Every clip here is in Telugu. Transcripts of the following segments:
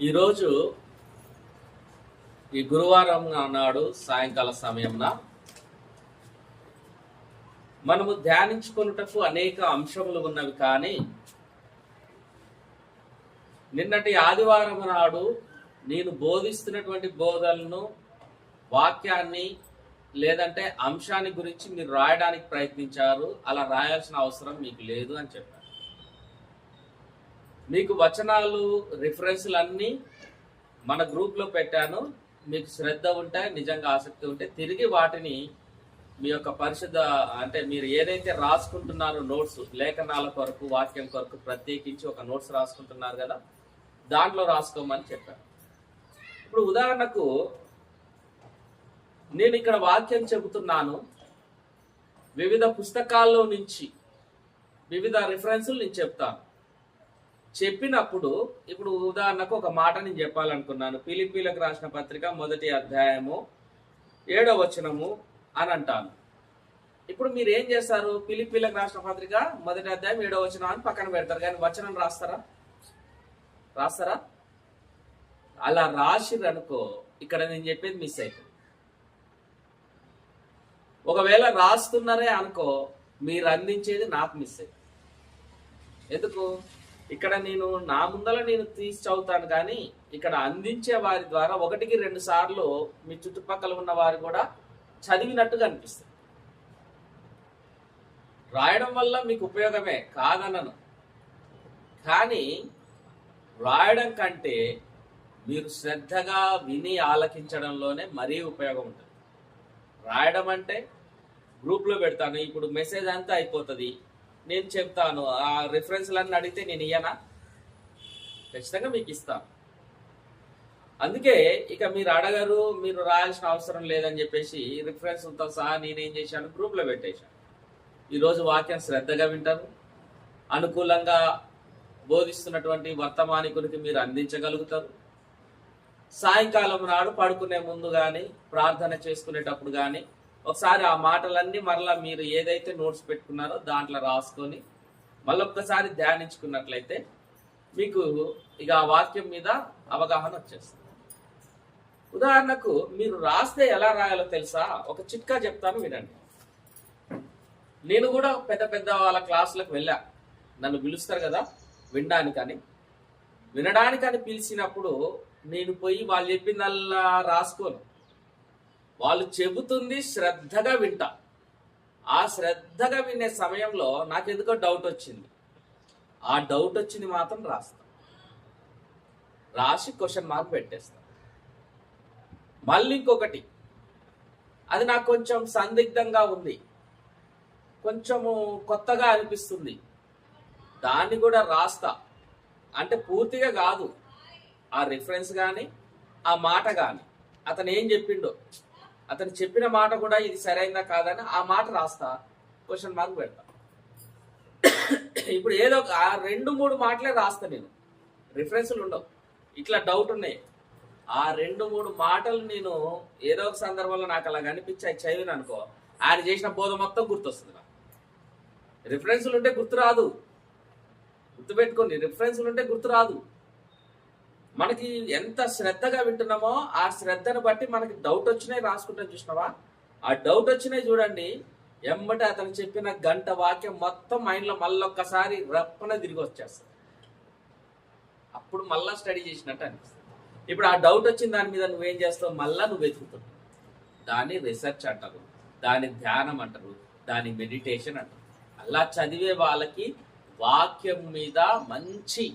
ఈరోజు ఈ గురువారం నాడు సాయంకాల సమయంన మనము ధ్యానించుకున్నటకు అనేక అంశములు ఉన్నవి. కానీ నిన్నటి ఆదివారం నాడు నేను బోధిస్తున్నటువంటి బోధనలను, వాక్యాన్ని లేదంటే అంశాన్ని గురించి మీరు రాయడానికి ప్రయత్నించారు. అలా రాయాల్సిన అవసరం మీకు లేదు అని చెప్పారు. మీకు వచనాలు, రిఫరెన్స్లు అన్నీ మన గ్రూప్లో పెట్టాను. మీకు శ్రద్ధ ఉంటే, నిజంగా ఆసక్తి ఉంటే తిరిగి వాటిని మీ యొక్క పరిశుద్ధ అంటే మీరు ఏదైతే రాసుకుంటున్నారో నోట్స్, లేఖనాల కొరకు, వాక్యం కొరకు ప్రత్యేకించి ఒక నోట్స్ రాసుకుంటున్నారు కదా, దాంట్లో రాసుకోమని చెప్పాను. ఇప్పుడు ఉదాహరణకు నేను ఇక్కడ వాక్యం చెబుతున్నాను, వివిధ పుస్తకాల్లో నుంచి వివిధ రిఫరెన్సులు నేను చెప్తాను. చెప్పినప్పుడు ఇప్పుడు ఉదాహరణకు ఒక మాట నేను చెప్పాలనుకున్నాను. ఫిలిప్పీలకు రాసిన పత్రిక 1వ అధ్యాయము 7వ వచనము అని అంటాను. ఇప్పుడు మీరు ఏం చేస్తారు? ఫిలిప్పీలకు రాసిన పత్రిక 1వ అధ్యాయం 7వ వచనం అని పక్కన పెడతారు, కానీ వచనం రాస్తారా? అలా రాసిరనుకో ఇక్కడ నేను చెప్పేది మిస్ అవుతుంది. ఒకవేళ రాస్తున్నారే అనుకో, మీరు అందించేది నాకు మిస్ అవుతుంది. ఎందుకు? ఇక్కడ నేను నా ముందర నేను తీసి చదువుతాను, కానీ ఇక్కడ అందించే వారి ద్వారా 1-2 సార్లు మీ చుట్టుపక్కల ఉన్న వారు కూడా చదివినట్టుగా అనిపిస్తుంది. రాయడం వల్ల మీకు ఉపయోగమే, కాదనను. కానీ రాయడం కంటే మీరు శ్రద్ధగా విని ఆలకించడంలోనే మరీ ఉపయోగం ఉంటుంది. రాయడం అంటే గ్రూప్లో పెడతాను, ఇప్పుడు మెసేజ్ అంతా అయిపోతుంది, నేను చెప్తాను, ఆ రిఫరెన్స్లన్నీ అడిగితే నేను ఇయ్యనా? ఖచ్చితంగా మీకు ఇస్తాను. అందుకే ఇక మీరు అడగరు, మీరు రాయాల్సిన అవసరం లేదని చెప్పేసి రిఫరెన్స్లతో సహా నేనేం చేశాను, గ్రూప్లో పెట్టేశాను. ఈరోజు వాక్యం శ్రద్ధగా వింటారు, అనుకూలంగా బోధిస్తున్నటువంటి వర్తమానికునికి మీరు అందించగలుగుతారు. సాయంకాలం నాడు పడుకునే ముందు కానీ, ప్రార్థన చేసుకునేటప్పుడు కానీ ఒకసారి ఆ మాటలన్నీ మరలా మీరు ఏదైతే నోట్స్ పెట్టుకున్నారో దాంట్లో రాసుకొని మళ్ళొక్కసారి ధ్యానించుకున్నట్లయితే మీకు ఇక ఆ వాక్యం మీద అవగాహన వచ్చేస్తుంది. ఉదాహరణకు మీరు రాస్తే ఎలా రాయాలో తెలుసా? ఒక చిట్కా చెప్తాను, వినండి. నేను కూడా పెద్ద పెద్ద వాళ్ళ క్లాసులకు వెళ్ళా. నన్ను పిలుస్తారు కదా వినడానికని పిలిచినప్పుడు నేను పోయి వాళ్ళు చెప్పిందల్లా రాసుకోను. వాళ్ళు చెబుతుంది శ్రద్ధగా వింటా. ఆ శ్రద్ధగా వినే సమయంలో నాకెందుకో డౌట్ వచ్చింది. ఆ డౌట్ వచ్చింది మాత్రం రాసి క్వశ్చన్ మార్క్ పెట్టేస్తా. మళ్ళీ ఇంకొకటి, అది నాకు కొంచెం సందిగ్ధంగా ఉంది, కొంచెము కొత్తగా అనిపిస్తుంది, దాన్ని కూడా రాస్తా. అంటే పూర్తిగా కాదు, ఆ రిఫరెన్స్ కానీ ఆ మాట కానీ అతను ఏం చెప్పిండో, అతను చెప్పిన మాట కూడా ఇది సరైందా కాదని ఆ మాట రాస్తా, క్వశ్చన్ మార్క్ పెడతా. ఇప్పుడు ఏదో ఆ 2-3 మాటలే రాస్తా నేను, రిఫరెన్స్లు ఉండవు. ఇట్లా డౌట్ ఉన్నాయి, ఆ 2-3 మాటలు నేను ఏదో ఒక సందర్భంలో నాకు అలా కనిపించాయి, చదివిన అనుకో, ఆయన చేసిన బోధ మొత్తం గుర్తొస్తుంది నాకు. రిఫరెన్స్లు ఉంటే గుర్తురాదు, గుర్తుపెట్టుకోండి. రిఫరెన్స్లు ఉంటే గుర్తురాదు. మనకి ఎంత శ్రద్ధగా వింటున్నామో ఆ శ్రద్ధను బట్టి మనకి డౌట్ వచ్చినాయి రాసుకుంటాం. చూసినావా? ఆ డౌట్ వచ్చినాయి చూడండి, ఎమ్మటే అతను చెప్పిన గంట వాక్యం మొత్తం మైండ్లో మళ్ళొక్కసారి రప్పన తిరిగి వచ్చేస్తుంది. అప్పుడు మళ్ళా స్టడీ చేసినట్టు అనిపిస్తుంది. ఇప్పుడు ఆ డౌట్ వచ్చిన దాని మీద నువ్వేం చేస్తావు? మళ్ళా నువ్వు వెతుకుతావు. దాన్ని రీసెర్చ్ అంటారు, దాని ధ్యానం అంటారు, దాని మెడిటేషన్ అంటారు. అలా చదివే వాళ్ళకి వాక్యం మీద మంచి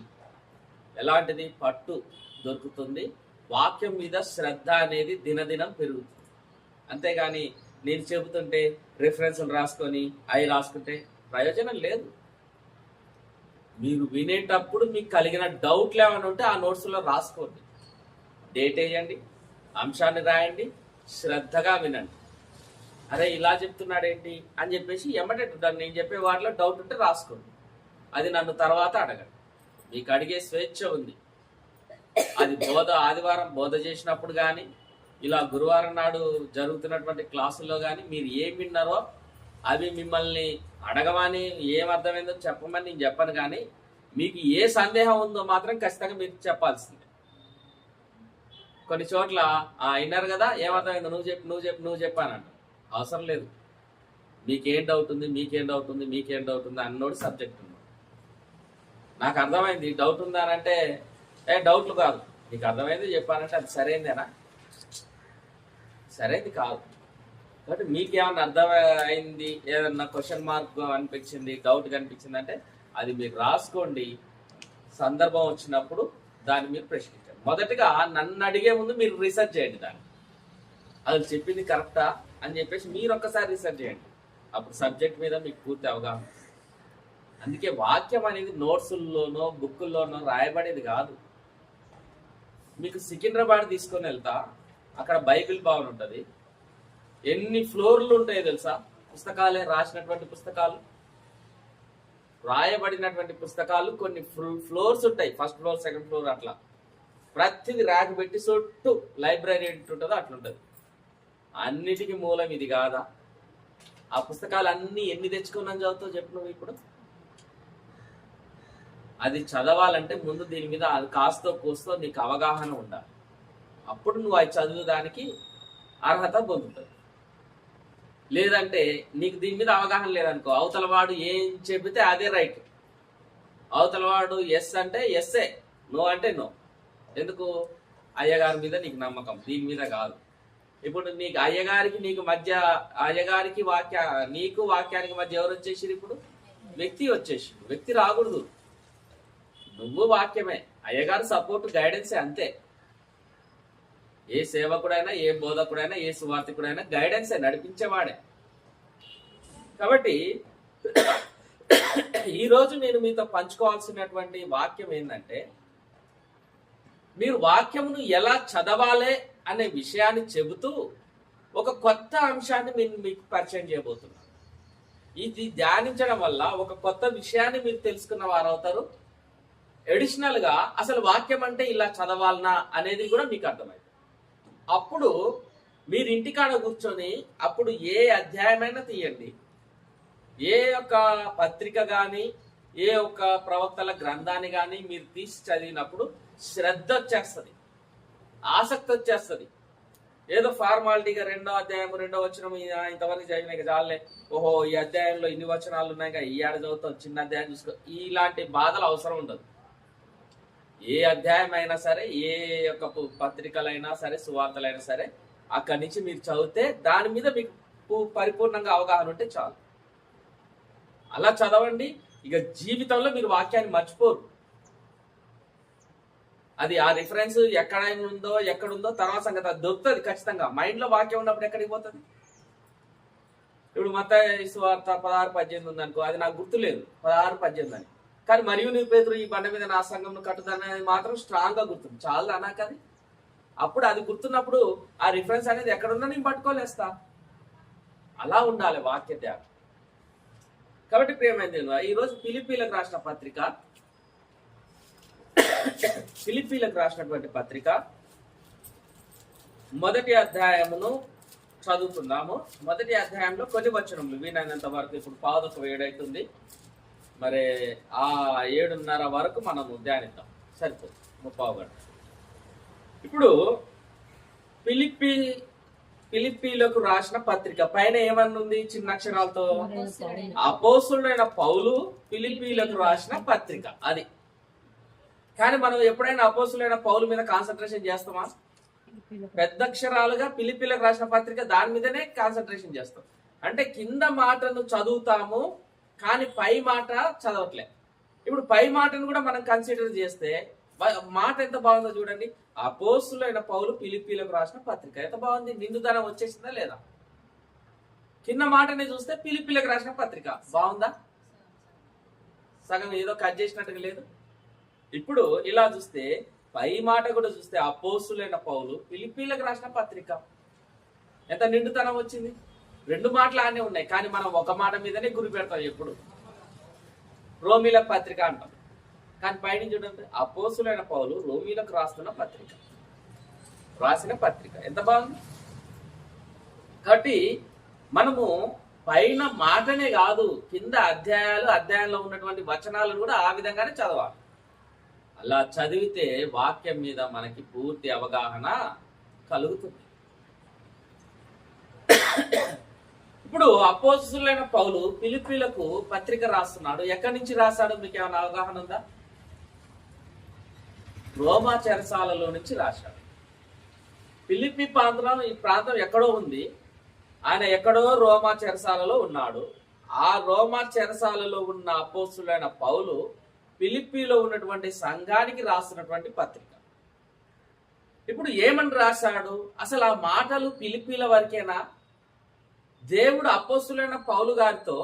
ఎలాంటిది పట్టు దొరుకుతుంది. వాక్యం మీద శ్రద్ధ అనేది దినదినం పెరుగుతుంది. అంతేగాని నేను చెబుతుంటే రిఫరెన్స్లు రాసుకొని అవి రాసుకుంటే ప్రయోజనం లేదు. మీరు వినేటప్పుడు మీకు కలిగిన డౌట్లు ఏమైనా ఉంటే ఆ నోట్స్లో రాసుకోండి, డేట్ వేయండి, అంశాన్ని రాయండి, శ్రద్ధగా వినండి. అరే ఇలా చెప్తున్నాడేంటి అని చెప్పేసి ఎమ్మటే నేను చెప్పే వాటిలో డౌట్ ఉంటే రాసుకోండి. అది నన్ను తర్వాత అడగండి, మీకు అడిగే స్వేచ్ఛ ఉంది. అది ఆదివారం బోధ చేసినప్పుడు కానీ, ఇలా గురువారం నాడు జరుగుతున్నటువంటి క్లాసుల్లో కానీ మీరు ఏం విన్నారో అవి మిమ్మల్ని అడగమని, ఏమర్థమైందో చెప్పమని నేను చెప్పను. కానీ మీకు ఏ సందేహం ఉందో మాత్రం ఖచ్చితంగా మీరు చెప్పాల్సిందే. కొన్ని చోట్ల విన్నారు కదా, ఏమర్థమైంది, నువ్వు చెప్పానంట. అవసరం లేదు. మీకేం డౌట్ ఉంది అన్నోడు సబ్జెక్ట్ ఉన్నాడు. నాకు అర్థమైంది డౌట్ ఉందా అంటే డౌట్లు కాదు, నీకు అర్థమైంది చెప్పానంటే అది సరైందేనా? సరైంది కాదు. కాబట్టి మీకేమన్నా అర్థమైంది, ఏదన్నా క్వశ్చన్ మార్క్ అనిపించింది, డౌట్ కనిపించింది అంటే అది మీరు రాసుకోండి. సందర్భం వచ్చినప్పుడు దాన్ని మీరు ప్రశ్నించండి. మొదటగా నన్ను అడిగే ముందు మీరు రీసెర్చ్ చేయండి, దాన్ని అది చెప్పింది కరెక్టా అని చెప్పేసి మీరు ఒక్కసారి రీసెర్చ్ చేయండి. అప్పుడు సబ్జెక్ట్ మీద మీకు పూర్తి అవగాహన. అందుకే వాక్యం అనేది నోట్సుల్లోనో బుక్కుల్లోనో రాయబడేది కాదు. మీకు సికింద్రాబాద్ తీసుకొని వెళ్తా, అక్కడ బైబిల్ భవన్ ఉంటుంది. ఎన్ని ఫ్లోర్లు ఉంటాయో తెలుసా? పుస్తకాలే, రాసినటువంటి పుస్తకాలు, రాయబడినటువంటి పుస్తకాలు కొన్ని ఫ్లోర్స్ ఉంటాయి. ఫస్ట్ ఫ్లోర్, సెకండ్ ఫ్లోర్, అట్లా ప్రతిది ర్యాక్ పెట్టి చుట్టూ లైబ్రరీ ఉంటుందో అట్లుంటుంది. అన్నిటికీ మూలం ఇది కాదా? ఆ పుస్తకాలు అన్ని ఎన్ని తెచ్చుకున్నాను చదువుతావు చెప్పు నువ్వు ఇప్పుడు? అది చదవాలంటే ముందు దీని మీద అది కాస్తో కూస్తో నీకు అవగాహన ఉండాలి. అప్పుడు నువ్వు అది చదువుదానికి అర్హత పొందుతుంది. లేదంటే నీకు దీని మీద అవగాహన లేదనుకో, అవతలవాడు ఏం చెబితే అదే రైట్. అవతలవాడు ఎస్ అంటే ఎస్ఏ, నో అంటే నో. ఎందుకు? అయ్యగారి మీద నీకు నమ్మకం, దీని మీద కాదు. ఇప్పుడు నీకు అయ్యగారికి నీకు మధ్య, అయ్యగారికి నీకు వాక్యానికి మధ్య ఎవరు వచ్చేసి? ఇప్పుడు వ్యక్తి వచ్చేసి. వ్యక్తి రాకూడదు, నువ్వు వాక్యమే. అయ్యగారు సపోర్ట్, గైడెన్సే, అంతే. ఏ సేవకుడైనా, ఏ బోధకుడైనా, ఏ సువార్థికుడైనా గైడెన్సే, నడిపించేవాడే. కాబట్టి ఈరోజు నేను మీతో పంచుకోవాల్సినటువంటి వాక్యం ఏంటంటే, మీరు వాక్యమును ఎలా చదవాలే అనే విషయాన్ని చెబుతూ ఒక కొత్త అంశాన్ని మీకు పరిచయం చేయబోతున్నాను. ఇది ధ్యానించడం వల్ల ఒక కొత్త విషయాన్ని మీరు తెలుసుకున్న వారు అవుతారు. అడిషనల్ గా అసలు వాక్యం అంటే ఇలా చదవాలనా అనేది కూడా మీకు అర్థమైంది. అప్పుడు మీరు ఇంటికాడ కూర్చొని అప్పుడు ఏ అధ్యాయమైనా తీయండి, ఏ ఒక్క పత్రిక కానీ, ఏ ఒక్క ప్రవక్తల గ్రంథాన్ని కానీ మీరు తీసి చదివినప్పుడు శ్రద్ధ వచ్చేస్తుంది, ఆసక్తి వచ్చేస్తుంది. ఏదో ఫార్మాలిటీగా 2వ అధ్యాయం 2వ వచనం ఇంతవరకు చదివినాయి చాలే, ఓహో ఈ అధ్యాయంలో ఇన్ని వచనాలు ఉన్నాయి, ఈ ఏడ చదువుతాం, చిన్న అధ్యాయం చూసుకో, ఇలాంటి బాధలు అవసరం ఉండదు. ఏ అధ్యాయం అయినా సరే, ఏ యొక్క పత్రికలైనా సరే, సువార్తలైనా సరే, అక్కడి నుంచి మీరు చదివితే దాని మీద మీకు పరిపూర్ణంగా అవగాహన ఉంటే చాలు. అలా చదవండి, ఇక జీవితంలో మీరు వాక్యాన్ని మర్చిపోరు. అది ఆ రిఫరెన్స్ ఎక్కడుందో తర్వాత సంగతి అది దొరుకుతుంది ఖచ్చితంగా. మైండ్ లో వాక్యం ఉన్నప్పుడు ఎక్కడికి పోతుంది? ఇప్పుడు మత్తయి సువార్త 16:18 ఉంది అనుకో, అది నాకు గుర్తులేదు 16:18 అని, కానీ మరియు నీ పేతురు ఈ బండ మీద నా సంఘంను కట్టుదనేది మాత్రం స్ట్రాంగ్ గా గుర్తుంది. చాలా అన్నాక అది అప్పుడు అది గుర్తున్నప్పుడు ఆ రిఫరెన్స్ అనేది ఎక్కడున్నా నేను పట్టుకోలేస్తా. అలా ఉండాలి వాక్య ధ్యానం. కాబట్టి ప్రియమైనది, ఈరోజు ఫిలిప్పీలకు రాసినటువంటి పత్రిక మొదటి అధ్యాయమును చదువుతున్నాము. మొదటి అధ్యాయంలో కొన్ని వచనములు వీలైనంత వరకు, ఇప్పుడు 7:15 అవుతుంది, మరి ఆ 7:30 వరకు మనము ధ్యానిద్దాం, సరిపోతుంది 30 గంట. ఇప్పుడు ఫిలిప్పీలకు రాసిన పత్రిక పైన ఏమన్నుంది చిన్న అక్షరాలతో? అపోస్తులైన పౌలు ఫిలిప్పీలకు రాసిన పత్రిక. అది కానీ మనం ఎప్పుడైనా అపోస్తులైన పౌలు మీద కాన్సన్ట్రేషన్ చేస్తామా? పెద్ద అక్షరాలుగా ఫిలిప్పీలకు రాసిన పత్రిక, దాని మీదనే కాన్సన్ట్రేషన్ చేస్తాం. అంటే కింద మాటను చదువుతాము కానీ పై మాట చదవట్లే. ఇప్పుడు పై మాటను కూడా మనం కన్సిడర్ చేస్తే మాట ఎంత బాగుందో చూడండి. అపోస్తులైన పౌలు ఫిలిప్పీలకు రాసిన పత్రిక ఎంత బాగుంది, నిండుదనం వచ్చేసిందా లేదా? కింద మాటని చూస్తే ఫిలిప్పీలకు రాసిన పత్రిక బాగుందా? సగం ఏదో కట్ చేసినట్టుగా లేదు. ఇప్పుడు ఇలా చూస్తే పై మాట కూడా చూస్తే అపోస్తులైన పౌలు ఫిలిప్పీలకు రాసిన పత్రిక ఎంత నిండుతనం వచ్చింది. 2 మాటలు అనే ఉన్నాయి, కానీ మనం ఒక మాట మీదనే గురి పెడతాం ఎప్పుడు. రోమీలకు పత్రిక అంటాం, కానీ పైన చూడండి అపోస్తులైన పౌలు రోమీలకు రాసిన పత్రిక ఎంత బాగుంది. కాబట్టి మనము పైన మాటనే కాదు, కింద అధ్యాయంలో ఉన్నటువంటి వచనాలను కూడా ఆ విధంగానే చదవాలి. అలా చదివితే వాక్యం మీద మనకి పూర్తి అవగాహన కలుగుతుంది. ఇప్పుడు అపోస్తలుడైన పౌలు ఫిలిప్పీలకు పత్రిక రాస్తున్నాడు. ఎక్కడి నుంచి రాశాడు? మీకు ఏమైనా అవగాహన ఉందా? రోమా చెరసాలలో నుంచి రాశాడు. ఫిలిప్పి ప్రాంతం, ఈ ప్రాంతం ఎక్కడో ఉంది. ఆయన ఎక్కడో రోమా చెరసాలలో ఉన్నాడు. ఆ రోమా చెరసాలలో ఉన్న అపోస్తలుడైన పౌలు ఫిలిప్పీలో ఉన్నటువంటి సంఘానికి రాస్తున్నటువంటి పత్రిక. ఇప్పుడు ఏమని రాశాడు? అసలు ఆ మాటలు ఫిలిప్పీల వరకేనా? దేవుడు అపోస్తలుడైన పౌలు గారితో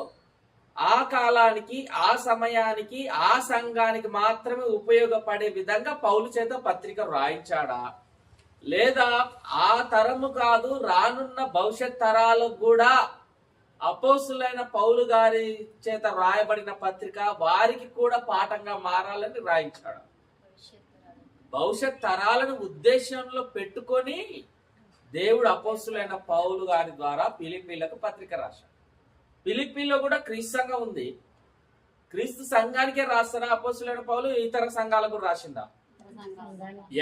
ఆ కాలానికి, ఆ సమయానికి, ఆ సంఘానికి మాత్రమే ఉపయోగపడే విధంగా పౌలు చేత పత్రిక రాయించాడా? లేదా ఆ తరము కాదు, రానున్న భవిష్యత్ తరాలకు కూడా అపోస్తలుడైన పౌలు గారి చేత రాయబడిన పత్రిక వారికి కూడా పాఠంగా మారాలని రాయించాడు? భవిష్యత్ తరాలను ఉద్దేశంలో పెట్టుకొని దేవుడు అపోస్తలుడైన పౌలు గారి ద్వారా ఫిలిప్పీలకు పత్రిక రాశాడు. ఫిలిప్పీలో కూడా క్రీస్తు సంఘం ఉంది. క్రీస్తు సంఘానికే రాస్తారా అపోస్తలుడైన పౌలు? ఇతర సంఘాలకు రాసిందా?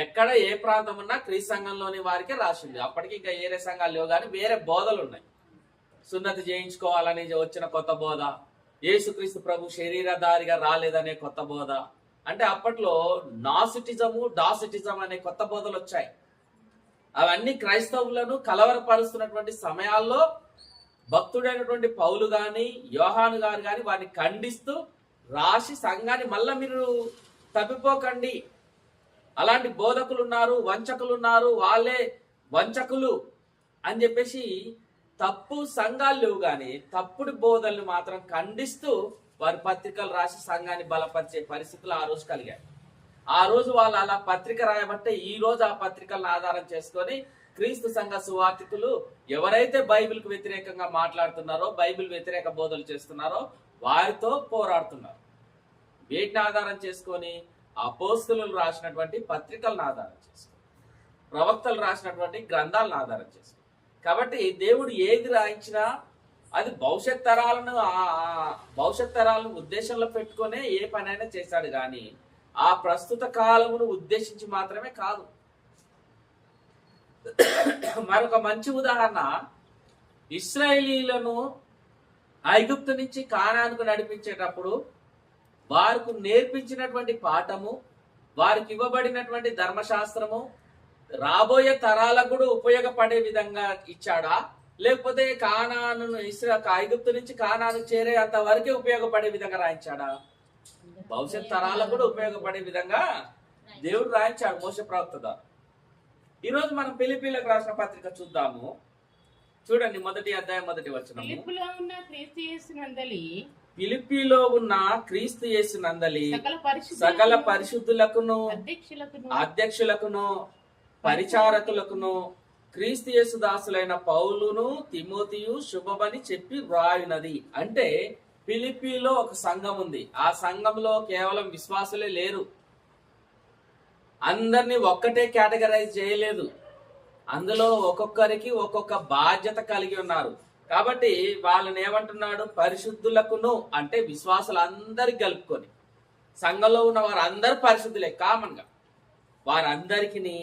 ఎక్కడ ఏ ప్రాంతం ఉన్నా క్రీస్తు సంఘంలోని వారికే రాసింది. అప్పటికి ఇంకా వేరే సంఘాలు లేవు, కానీ వేరే బోధలు ఉన్నాయి. సున్నతి చేయించుకోవాలని వచ్చిన కొత్త బోధ, యేసుక్రీస్తు ప్రభు శరీరధారిగా రాలేదనే కొత్త బోధ, అంటే అప్పట్లో నాసిటిజము, డాసిటిజం అనే కొత్త బోధలు వచ్చాయి. అవన్నీ క్రైస్తవులను కలవరపరుస్తున్నటువంటి సమయాల్లో భక్తుడైనటువంటి పౌలు గాని, యోహాను గారు గాని వారిని ఖండిస్తూ రాసి సంఘాన్ని మళ్ళా మీరు తప్పిపోకండి, అలాంటి బోధకులు ఉన్నారు, వంచకులు ఉన్నారు, వాళ్ళే వంచకులు అని చెప్పేసి తప్పు సంఘాలు లేవు, కానీ తప్పుడు బోధల్ని మాత్రం ఖండిస్తూ వారి పత్రికలు రాసి సంఘాన్ని బలపరిచే పరిస్థితులు ఆ రోజు కలిగాయి. ఆ రోజు వాళ్ళు అలా పత్రిక రాయబట్టే ఈ రోజు ఆ పత్రికలను ఆధారం చేసుకొని క్రీస్తు సంఘ సువార్థికులు ఎవరైతే బైబిల్కు వ్యతిరేకంగా మాట్లాడుతున్నారో, బైబిల్ వ్యతిరేక బోధలు చేస్తున్నారో వారితో పోరాడుతున్నారు. వీటిని ఆధారం చేసుకొని అపోస్తలులు రాసినటువంటి పత్రికలను ఆధారం చేసుకొని, ప్రవక్తలు రాసినటువంటి గ్రంథాలను ఆధారం చేసుకొని, కాబట్టి దేవుడు ఏది రాయించినా అది భవిష్యత్ తరాలను ఉద్దేశంలో పెట్టుకునే ఏ పనైనా చేశాడు, కానీ ఆ ప్రస్తుత కాలమును ఉద్దేశించి మాత్రమే కాదు. మరొక మంచి ఉదాహరణ, ఇశ్రాయేలీలను ఐగుప్తు నుంచి కానానుకు నడిపించేటప్పుడు వారికి నేర్పించినటువంటి పాఠము, వారికి ఇవ్వబడినటువంటి ధర్మశాస్త్రము రాబోయే తరాలకు కూడా ఉపయోగపడే విధంగా ఇచ్చాడా? లేకపోతే ఐగుప్తు నుంచి కానాను చేరే అంత వరకే ఉపయోగపడే విధంగా రాయించాడా? భవిష్యత్ తరాలకు కూడా ఉపయోగపడే విధంగా దేవుడు రాయించాడు మోషే ప్రవక్త ద్వారా. ఈరోజు మనం ఫిలిప్పీలకు రాసిన పత్రిక చూద్దాము. చూడండి, 1వ అధ్యాయం 1వ వచనం. ఫిలిప్పీలో ఉన్న క్రీస్తు యేసునందలి సకల పరిశుద్ధులకును అధ్యక్షులకును పరిచారకులకును క్రీస్తు యేసు దాసులైన పౌలును తిమోతియు శుభమని చెప్పి వ్రాయునది. అంటే ఫిలిప్పీలో ఒక సంఘం ఉంది. ఆ సంఘంలో కేవలం విశ్వాసులే లేరు. అందరినీ ఒక్కటే కేటగరైజ్ చేయలేదు. అందులో ఒక్కొక్కరికి ఒక్కొక్క బాధ్యత కలిగి ఉన్నారు. కాబట్టి వాళ్ళని ఏమంటున్నాడు? పరిశుద్ధులకును, అంటే విశ్వాసులందరికి కలుపుకొని. సంఘంలో ఉన్న వారందరూ పరిశుద్ధులే కామన్ గా. వారందరికి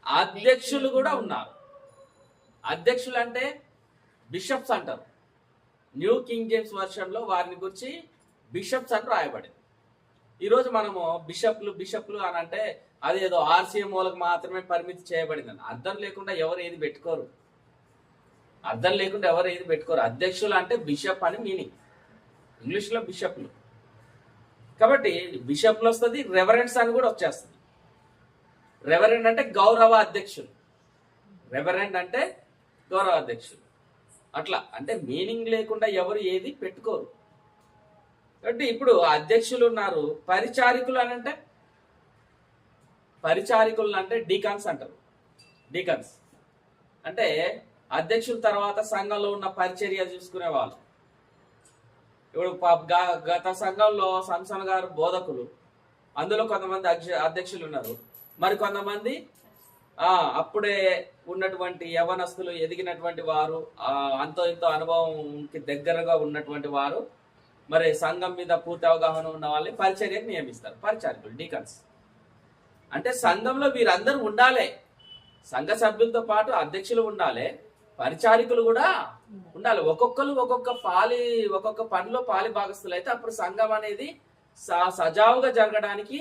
అధ్యక్షులు కూడా ఉన్నారు. అధ్యక్షులు అంటే బిషప్స్ అంటారు. న్యూ కింగ్ జేమ్స్ వర్షన్ లో వారిని గురించి బిషప్స్ అని రాయబడింది. ఈరోజు మనము బిషప్లు అని అంటే అది ఏదో ఆర్సీఎం వాళ్ళకి మాత్రమే పరిమితి చేయబడింది అని. అర్థం లేకుండా ఎవరు ఏది పెట్టుకోరు. అధ్యక్షులు అంటే బిషప్ అని మీనింగ్, ఇంగ్లీష్ లో బిషప్లు. కాబట్టి బిషప్లు వస్తుంది, రెవరెండ్స్ అని కూడా వచ్చేస్తుంది. రెవరెండ్ అంటే గౌరవ అధ్యక్షులు, అట్లా అంటే మీనింగ్ లేకుండా ఎవరు ఏది పెట్టుకోరు. కాబట్టి ఇప్పుడు అధ్యక్షులు ఉన్నారు. పరిచారికులు అంటే డీకాన్స్ అంటారు. డీకాన్స్ అంటే అధ్యక్షుల తర్వాత సంఘంలో ఉన్న పరిచర్య చూసుకునే వాళ్ళు. ఇప్పుడు గత సంఘంలో సంసన్ గారు బోధకులు, అందులో కొంతమంది అధ్యక్షులు ఉన్నారు. మరి కొంతమంది అప్పుడే ఉన్నటువంటి యవనస్తులు, ఎదిగినటువంటి వారు, అంతో ఇంతో అనుభవంకి దగ్గరగా ఉన్నటువంటి వారు, మరి సంఘం మీద పూర్తి అవగాహన ఉన్న వాళ్ళని పరిచర్యకు నియమిస్తారు. పరిచారికులు, డీకన్స్. అంటే సంఘంలో వీరందరూ ఉండాలి. సంఘ సభ్యులతో పాటు అధ్యక్షులు ఉండాలి, పరిచారికులు కూడా ఉండాలి. ఒక్కొక్కరు ఒక్కొక్క పనిలో పాలి భాగస్తులు అయితే అప్పుడు సంఘం అనేది సజావుగా జరగడానికి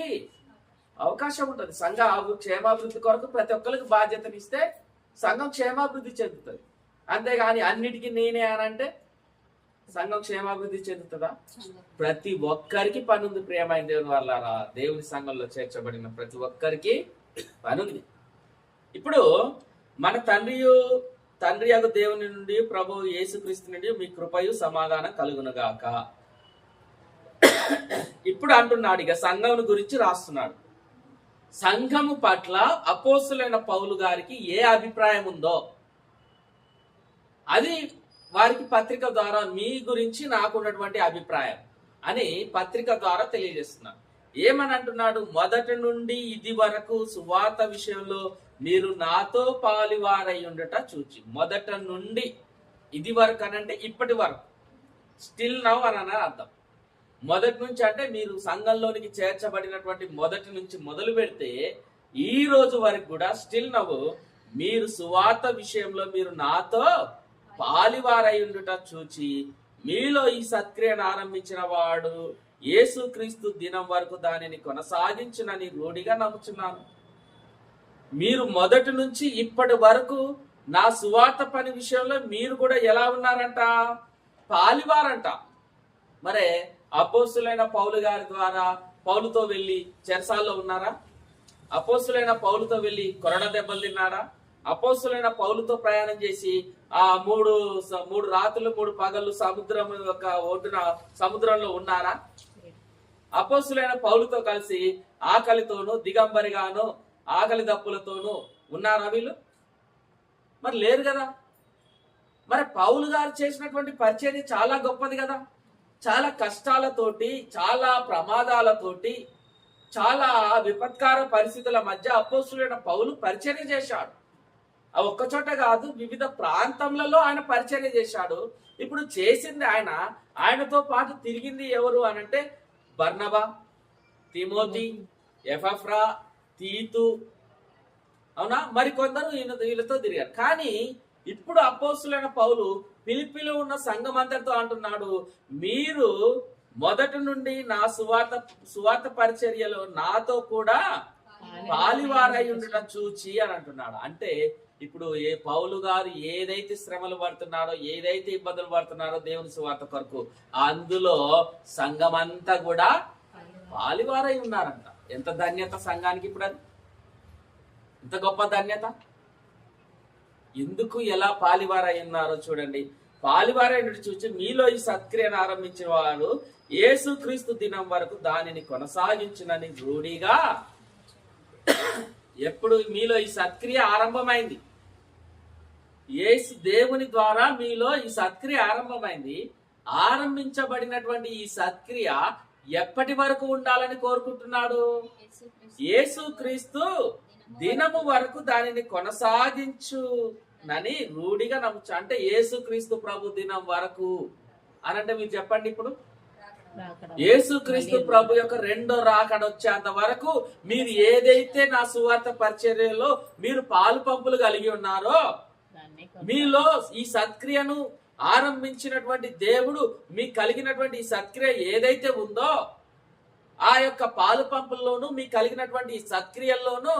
అవకాశం ఉంటుంది. సంఘ క్షేమాభివృద్ధి కొరకు ప్రతి ఒక్కరికి బాధ్యతనిస్తే సంఘం క్షేమాభివృద్ధి చెందుతుంది. అంతేగాని అన్నిటికీ నేనే అనంటే సంఘం క్షేమాభివృద్ధి చెందుతుందా? ప్రతి ఒక్కరికి పని ఉంది. ప్రియమైన దేవుని వాళ్ళారా, దేవుని సంఘంలో చేర్చబడిన ప్రతి ఒక్కరికి పని ఉంది. ఇప్పుడు మన తండ్రి యొక్క దేవుని నుండి ప్రభు యేసుక్రీస్తు నుండి మీ కృపయు సమాధానం కలుగునుగాక. ఇప్పుడు అంటున్నాడు, ఇక సంఘం గురించి రాస్తున్నాడు. సంఘము పట్ల అపోస్తులైన పౌలు గారికి ఏ అభిప్రాయం ఉందో అది వారికి పత్రిక ద్వారా మీ గురించి నాకున్నటువంటి అభిప్రాయం అని పత్రిక ద్వారా తెలియజేస్తున్నాడు. ఏమని అంటున్నాడు? మొదటి నుండి ఇది వరకు సువార్త విషయంలో మీరు నాతో పాలివారై ఉండట చూచి. మొదట నుండి ఇది వరకు అనంటే ఇప్పటి వరకు, స్టిల్ నవ్ అని అర్థం. మొదటి నుంచి అంటే మీరు సంఘంలోనికి చేర్చబడినటువంటి మొదటి నుంచి మొదలు పెడితే ఈ రోజు వరకు కూడా స్టిల్ నవ్ మీరు సువార్త విషయంలో మీరు నాతో పాలివారై ఉండుట చూచి మీలో ఈ సత్క్రియను ఆరంభించిన వాడు యేసుక్రీస్తు దినం వరకు దానిని కొనసాగించునని రూఢిగా నమ్ముచున్నాను. మీరు మొదటి నుంచి ఇప్పటి వరకు నా సువార్త పని విషయంలో మీరు కూడా ఎలా ఉన్నారంట? పాలివారంట. మరే అపోస్తులైన పౌలు గారి ద్వారా పౌలుతో వెళ్ళి చెరసాల్లో ఉన్నారా? అపోస్తులైన పౌలుతో వెళ్ళి కొరడ దెబ్బలు తిన్నారా? అపోస్తులైన పౌలుతో ప్రయాణం చేసి ఆ మూడు రాత్రులు 3 పగళ్ళు సముద్రం యొక్క ఒడ్డున సముద్రంలో ఉన్నారా? అపోస్తులైన పౌలుతో కలిసి ఆకలితోనూ దిగంబరిగాను ఆకలి దప్పులతోనూ ఉన్నారా వీళ్ళు? మరి లేరు కదా. మరి పౌలు గారు చేసినటువంటి పరిచర్య చాలా గొప్పది కదా. చాలా కష్టాలతోటి, చాలా ప్రమాదాలతోటి, చాలా విపత్కార పరిస్థితుల మధ్య అపోస్తులైన పౌలు పరిచర్య చేశాడు. ఆ ఒక్కచోట కాదు, వివిధ ప్రాంతములలో ఆయన పరిచర్య చేశాడు. ఇప్పుడు చేసింది ఆయనతో పాటు తిరిగింది ఎవరు అనంటే బర్నబా, తిమోతి, ఎపఫ్రా, తీతు, అవునా, మరి కొందరు వీళ్ళతో తిరిగారు. కానీ ఇప్పుడు అపోస్తులైన పౌలు ఫిలిప్పీలో ఉన్న సంఘం అందరితో అంటున్నాడు, మీరు మొదటి నుండి నా సువార్త పరిచర్యలో నాతో కూడా పాలివారై ఉండటం చూచి అని అంటున్నాడు. అంటే ఇప్పుడు పౌలు గారు ఏదైతే శ్రమలు పడుతున్నారో, ఏదైతే ఇబ్బందులు పడుతున్నారో దేవుని సువార్త కొరకు, అందులో సంఘం అంతా కూడా పాలివారై ఉన్నారంట. ఎంత ధన్యత సంఘానికి! ఇప్పుడు అది ఎంత గొప్ప ధన్యత! ఎందుకు ఎలా పాలివారై ఉన్నారో చూడండి. పాలివారై చూచి మీలో ఈ సత్క్రియను ఆరంభించిన వాడు యేసుక్రీస్తు దినం వరకు దానిని కొనసాగించునని రూఢిగా. ఎప్పుడు మీలో ఈ సత్క్రియ ఆరంభమైంది? దేవుని ద్వారా మీలో ఈ సత్క్రియ ఆరంభమైంది. ఆరంభించబడినటువంటి ఈ సత్క్రియ ఎప్పటి వరకు ఉండాలని కోరుకుంటున్నాడు? యేసుక్రీస్తు దినము వరకు దానిని కొనసాగించునని రూఢిగా నమ్ముచు. అంటే యేసుక్రీస్తు ప్రభు దినం వరకు అనంటే మీరు చెప్పండి. ఇప్పుడు యేసుక్రీస్తు ప్రభు యొక్క రెండో రాకడ వచ్చేంత వరకు మీరు ఏదైతే నా సువార్త పరిచర్యలో మీరు పాలు పంపులు కలిగి ఉన్నారో, మీలో ఈ సత్క్రియను ఆరంభించినటువంటి దేవుడు మీకు కలిగినటువంటి ఈ సత్క్రియ ఏదైతే ఉందో ఆ యొక్క పాలు పంపుల్లోనూ మీకు కలిగినటువంటి ఈ సత్క్రియల్లోనూ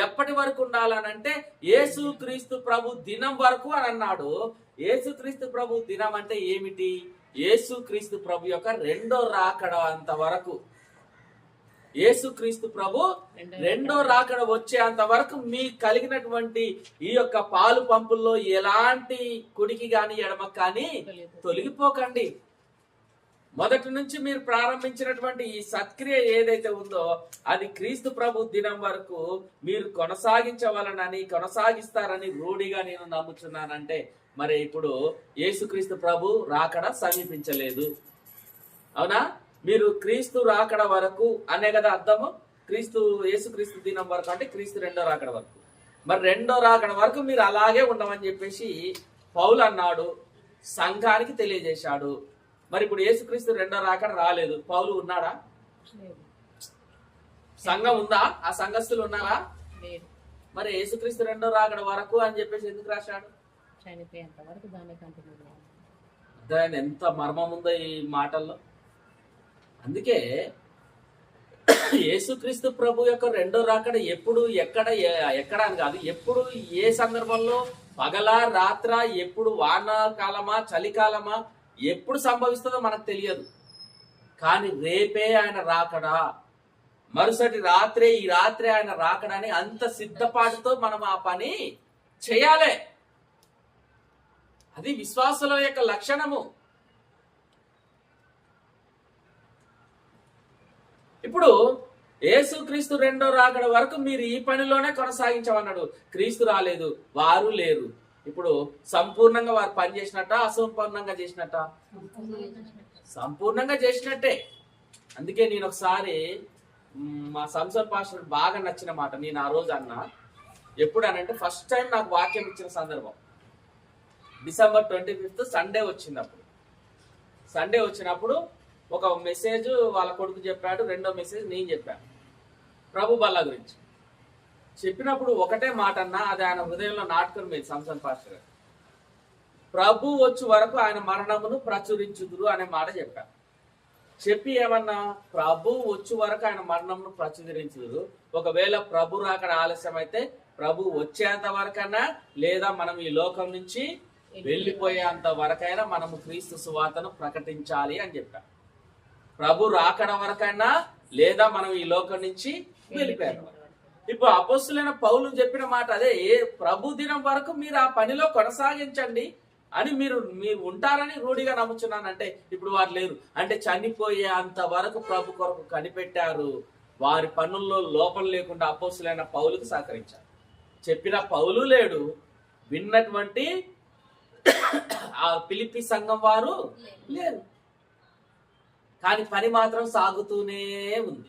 ఎప్పటి వరకు ఉండాలనంటే యేసుక్రీస్తు ప్రభు దినం వరకు అని అన్నాడు. యేసుక్రీస్తు ప్రభు దినం అంటే ఏమిటి? యేసుక్రీస్తు ప్రభు యొక్క రెండో రాకడ అంత వరకు, యేసుక్రీస్తు ప్రభు రెండో రాకడ వచ్చేంత వరకు మీకు కలిగినటువంటి ఈ యొక్క పాలు పంపుల్లో ఎలాంటి కుడికి గాని ఎడమకు కానీ తొలగిపోకండి. మొదటి నుంచి మీరు ప్రారంభించినటువంటి ఈ సత్క్రియ ఏదైతే ఉందో అది క్రీస్తు ప్రభు దినం వరకు మీరు కొనసాగిస్తారని రూఢిగా నేను నమ్ముచున్నానంటే, మరి ఇప్పుడు యేసుక్రీస్తు ప్రభు రాకడ సమీపించలేదు, అవునా? మీరు క్రీస్తు రాకడ వరకు అనే కదా అర్థము. యేసుక్రీస్తు దినం వరకు అంటే క్రీస్తు రెండో రాకడ వరకు. మరి రెండో రాకడ వరకు మీరు అలాగే ఉండమని చెప్పేసి పౌలు అన్నాడు, సంఘానికి తెలియజేశాడు. మరి ఇప్పుడు యేసుక్రీస్తు రెండో రాకడ రాలేదు, పౌలు ఉన్నాడా? సంఘం ఉందా? ఆ సంఘస్థులు ఉన్నారా? మరి యేసుక్రీస్తు రెండో రాకడ వరకు అని చెప్పేసి ఎందుకు రాశాడు? చనిపోయేంత వరకు దాన్ని కంటిన్యూ చేయాలి. అర్థమైంది ఎంత మర్మం ఉందో ఈ మాటల్లో. అందుకే యేసుక్రీస్తు ప్రభు యొక్క రెండో రాకడ ఎప్పుడు, ఎక్కడ అని కాదు, ఎప్పుడు, ఏ సందర్భంలో, పగలా రాత్ర, ఎప్పుడు, వానాకాలమా చలికాలమా, ఎప్పుడు సంభవిస్తుందో మనకు తెలియదు. కానీ రేపే ఆయన రాకడా, మరుసటి రాత్రే, ఈ రాత్రే ఆయన రాకడని అంత సిద్ధపాటుతో మనం ఆ పని చేయాలి. అది విశ్వాసుల యొక్క లక్షణము. ఇప్పుడు యేసుక్రీస్తు రెండో రాకడ వరకు మీరు ఈ పనిలోనే కొనసాగించమన్నాడు. క్రీస్తు రాలేదు, వారు లేరు. ఇప్పుడు సంపూర్ణంగా వారు పని చేసినట్ట, అసంపూర్ణంగా చేసినట్ట? సంపూర్ణంగా చేసినట్టే. అందుకే నేను ఒకసారి మా సంసన్ పాస్టర్ బాగా నచ్చిన మాట నేను ఆ రోజు అన్నా. ఎప్పుడు అనంటే, ఫస్ట్ టైం నాకు వాక్యం ఇచ్చిన సందర్భం December 25th సండే వచ్చింది. సండే వచ్చినప్పుడు ఒక మెసేజ్ వాళ్ళ కొడుకు చెప్పాడు, రెండో మెసేజ్ నేను చెప్పాను ప్రభు బల్ల గురించి. చెప్పినప్పుడు ఒకటే మాట అన్నా, అది ఆయన హృదయంలో నాటుకొని మీద సంసన్ పాస్టర్ గారు. ప్రభు వచ్చే వరకు ఆయన మరణమును ప్రచురించుదురు అనే మాట చెప్పాను. చెప్పి ఏమన్నా, ప్రభు వచ్చే వరకు ఆయన మరణమును ప్రచురించుదురు. ఒకవేళ ప్రభు రాకడ ఆలస్యం అయితే ప్రభు వచ్చేంత వరకైనా, లేదా మనం ఈ లోకం నుంచి వెళ్ళిపోయేంత వరకైనా మనము క్రీస్తు సువార్తను ప్రకటించాలి అని చెప్పారు. ప్రభు రాకడ వరకైనా, లేదా మనం ఈ లోకం నుంచి వెళ్ళిపోయాం. ఇప్పుడు అపోస్తులైన పౌలు చెప్పిన మాట అదే, ప్రభు దినం వరకు మీరు ఆ పనిలో కొనసాగించండి అని మీరు ఉంటారని రూఢిగా నమ్ముచున్నానంటే, ఇప్పుడు వారు లేరు అంటే చనిపోయే అంత వరకు ప్రభు కొరకు కనిపెట్టారు. వారి పనుల్లో లోపం లేకుండా అపోస్తులైన పౌలుకు సహకరించారు. చెప్పిన పౌలు లేడు, విన్నటువంటి ఆ ఫిలిప్పీ సంఘం వారు లేరు. కానీ పని మాత్రం సాగుతూనే ఉంది.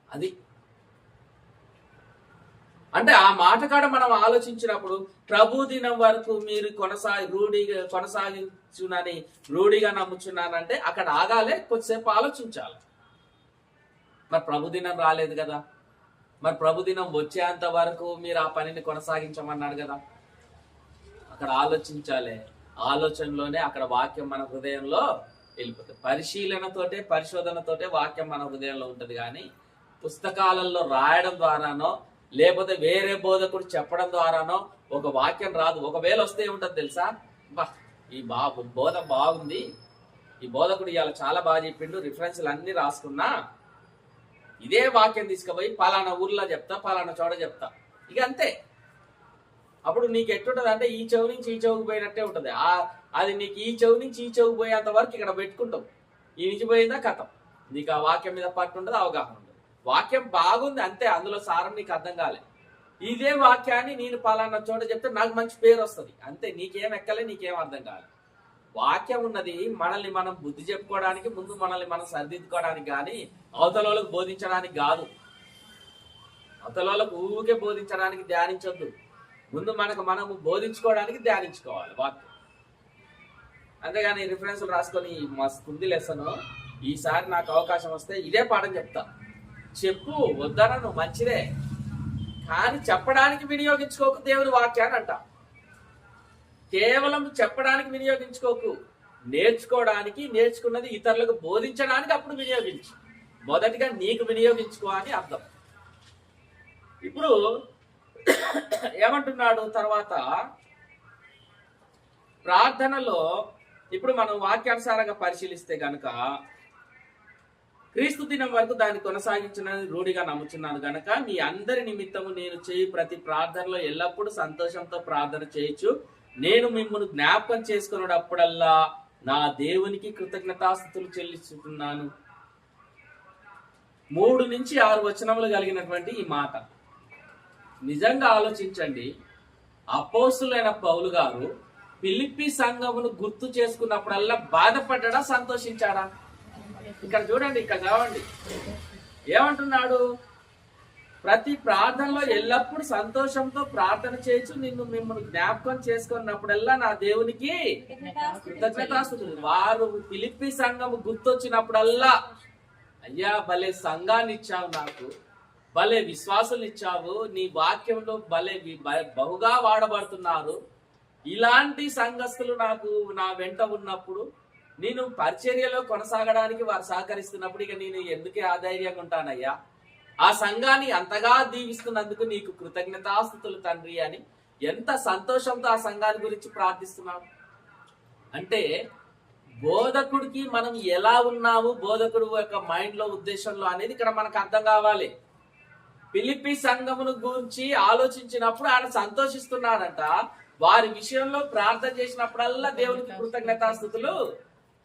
అది అంటే ఆ మాట కాడ మనం ఆలోచించినప్పుడు, ప్రభు దినం వరకు మీరు కొనసాగించునని రూఢిగా నమ్ముచున్నానంటే అక్కడ ఆగాలే, కొద్దిసేపు ఆలోచించాలి. మరి ప్రభు దినం రాలేదు కదా, మరి ప్రభు దినం వచ్చేంత వరకు మీరు ఆ పనిని కొనసాగించమన్నాడు కదా. అక్కడ ఆలోచించాలి. ఆలోచనలోనే అక్కడ వాక్యం మన హృదయంలో వెళ్ళిపోతుంది. పరిశీలనతోటే, పరిశోధనతోటే వాక్యం మన హృదయంలో ఉంటుంది. కానీ పుస్తకాలలో రాయడం ద్వారానో, లేకపోతే వేరే బోధకుడు చెప్పడం ద్వారానో ఒక వాక్యం రాదు. ఒకవేళ వస్తే ఏముంటుంది తెలుసా, ఈ బోధ బాగుంది, ఈ బోధకుడు ఇవాళ చాలా బాగా చెప్పిండు, రిఫరెన్స్లు అన్ని రాసుకున్నా, ఇదే వాక్యం తీసుకుపోయి పలానా ఊర్లో చెప్తా, పలానా చోట చెప్తా, ఇక అంతే. అప్పుడు నీకు ఎట్టుంటది అంటే, ఈ చెవు నుంచి ఈ చెవుకు పోయినట్టే ఉంటది. అది నీకు ఈ చెవు నుంచి ఈ చెవుకు పోయేంత వరకు ఇక్కడ పెట్టుకుంటావు. ఈ నుంచి పోయిందా కథం, నీకు ఆ వాక్యం మీద పట్టు ఉండదు, అవగాహన ఉండదు. వాక్యం బాగుంది అంతే, అందులో సారం నీకు అర్థం కాలే. ఇదే వాక్యాన్ని నేను పలానా చోట చెప్తే నాకు మంచి పేరు వస్తుంది అంతే, నీకేం ఎక్కలే, నీకేం అర్థం కాలే. వాక్యం ఉన్నది మనల్ని మనం బుద్ధి చెప్పుకోవడానికి, ముందు మనల్ని మనం సరిదిద్దుకోవడానికి, కానీ అవతలకు బోధించడానికి కాదు. అవతలకు ఊరికే బోధించడానికి ధ్యానించొద్దు. ముందు మనము బోధించుకోవడానికి ధ్యానించుకోవాలి వాక్యం. అంతేగాని రిఫరెన్స్లు రాసుకొని మస్తు ఉంది లెసన్, ఈసారి నాకు అవకాశం వస్తే ఇదే పాఠం చెప్తా, చెప్పు, వద్దనను, మంచిదే, కానీ చెప్పడానికి వినియోగించుకోకు దేవుని వాక్యాన్ని అంట. కేవలం చెప్పడానికి వినియోగించుకోకు, నేర్చుకోవడానికి, నేర్చుకున్నది ఇతరులకు బోధించడానికి అప్పుడు వినియోగించు. మొదటిగా నీకు వినియోగించుకో అని అర్థం. ఇప్పుడు ఏమంటున్నాడు తర్వాత ప్రార్థనలో, ఇప్పుడు మనం వాక్యానుసారంగా పరిశీలిస్తే గనక, క్రీస్తు దినం వరకు దాన్ని కొనసాగించిన రూఢిగా నమ్ముచున్నాను గనక మీ అందరి నిమిత్తము నేను చేయి ప్రతి ప్రార్థనలో ఎల్లప్పుడూ సంతోషంతో ప్రార్థన చేయొచ్చు. నేను మిమ్మల్ని జ్ఞాపకం చేసుకున్నప్పుడల్లా నా దేవునికి కృతజ్ఞతాస్తుతులు చెల్లిస్తున్నాను. 3 నుంచి 6 వచనములు కలిగినటువంటి ఈ మాట నిజంగా ఆలోచించండి. అపోస్తులైన పౌలు గారు ఫిలిప్పీ సంఘమును గుర్తు చేసుకున్నప్పుడల్లా బాధపడ్డా, సంతోషించాడా? ఇక్కడ చూడండి, ఇక్కడ చదవండి, ఏమంటున్నాడు? ప్రతి ప్రార్థనలో ఎల్లప్పుడూ సంతోషంతో ప్రార్థన చేయొచ్చు, మిమ్మల్ని జ్ఞాపకం చేసుకున్నప్పుడల్లా నా దేవునికి కృతజ్ఞతాస్తుతులు. వారు ఫిలిప్పీ సంఘము గుర్తొచ్చినప్పుడల్లా, అయ్యా భలే సంఘాన్ని ఇచ్చావు నాకు, భలే విశ్వాసులు ఇచ్చావు, నీ వాక్యంలో బహుగా వాడబడుతున్నారు. ఇలాంటి సంఘస్థులు నాకు నా వెంట ఉన్నప్పుడు, నేను పరిచర్యలో కొనసాగడానికి వారు సహకరిస్తున్నప్పుడు ఇక నేను ఎందుకే ఆధైర్యంగా ఉంటానయ్యా? ఆ సంఘాన్ని అంతగా దీవిస్తున్నందుకు నీకు కృతజ్ఞతాస్తుతులు తండ్రి అని ఎంత సంతోషంతో ఆ సంఘాన్ని గురించి ప్రార్థిస్తున్నాను. అంటే బోధకుడికి మనం ఎలా ఉన్నాము, బోధకుడు యొక్క మైండ్ లో ఉద్దేశంలో అనేది ఇక్కడ మనకు అర్థం కావాలి. ఫిలిప్పీ సంఘమును గురించి ఆలోచించినప్పుడు ఆయన సంతోషిస్తున్నాడంట. వారి విషయంలో ప్రార్థన చేసినప్పుడల్లా దేవునికి కృతజ్ఞతాస్తుతులు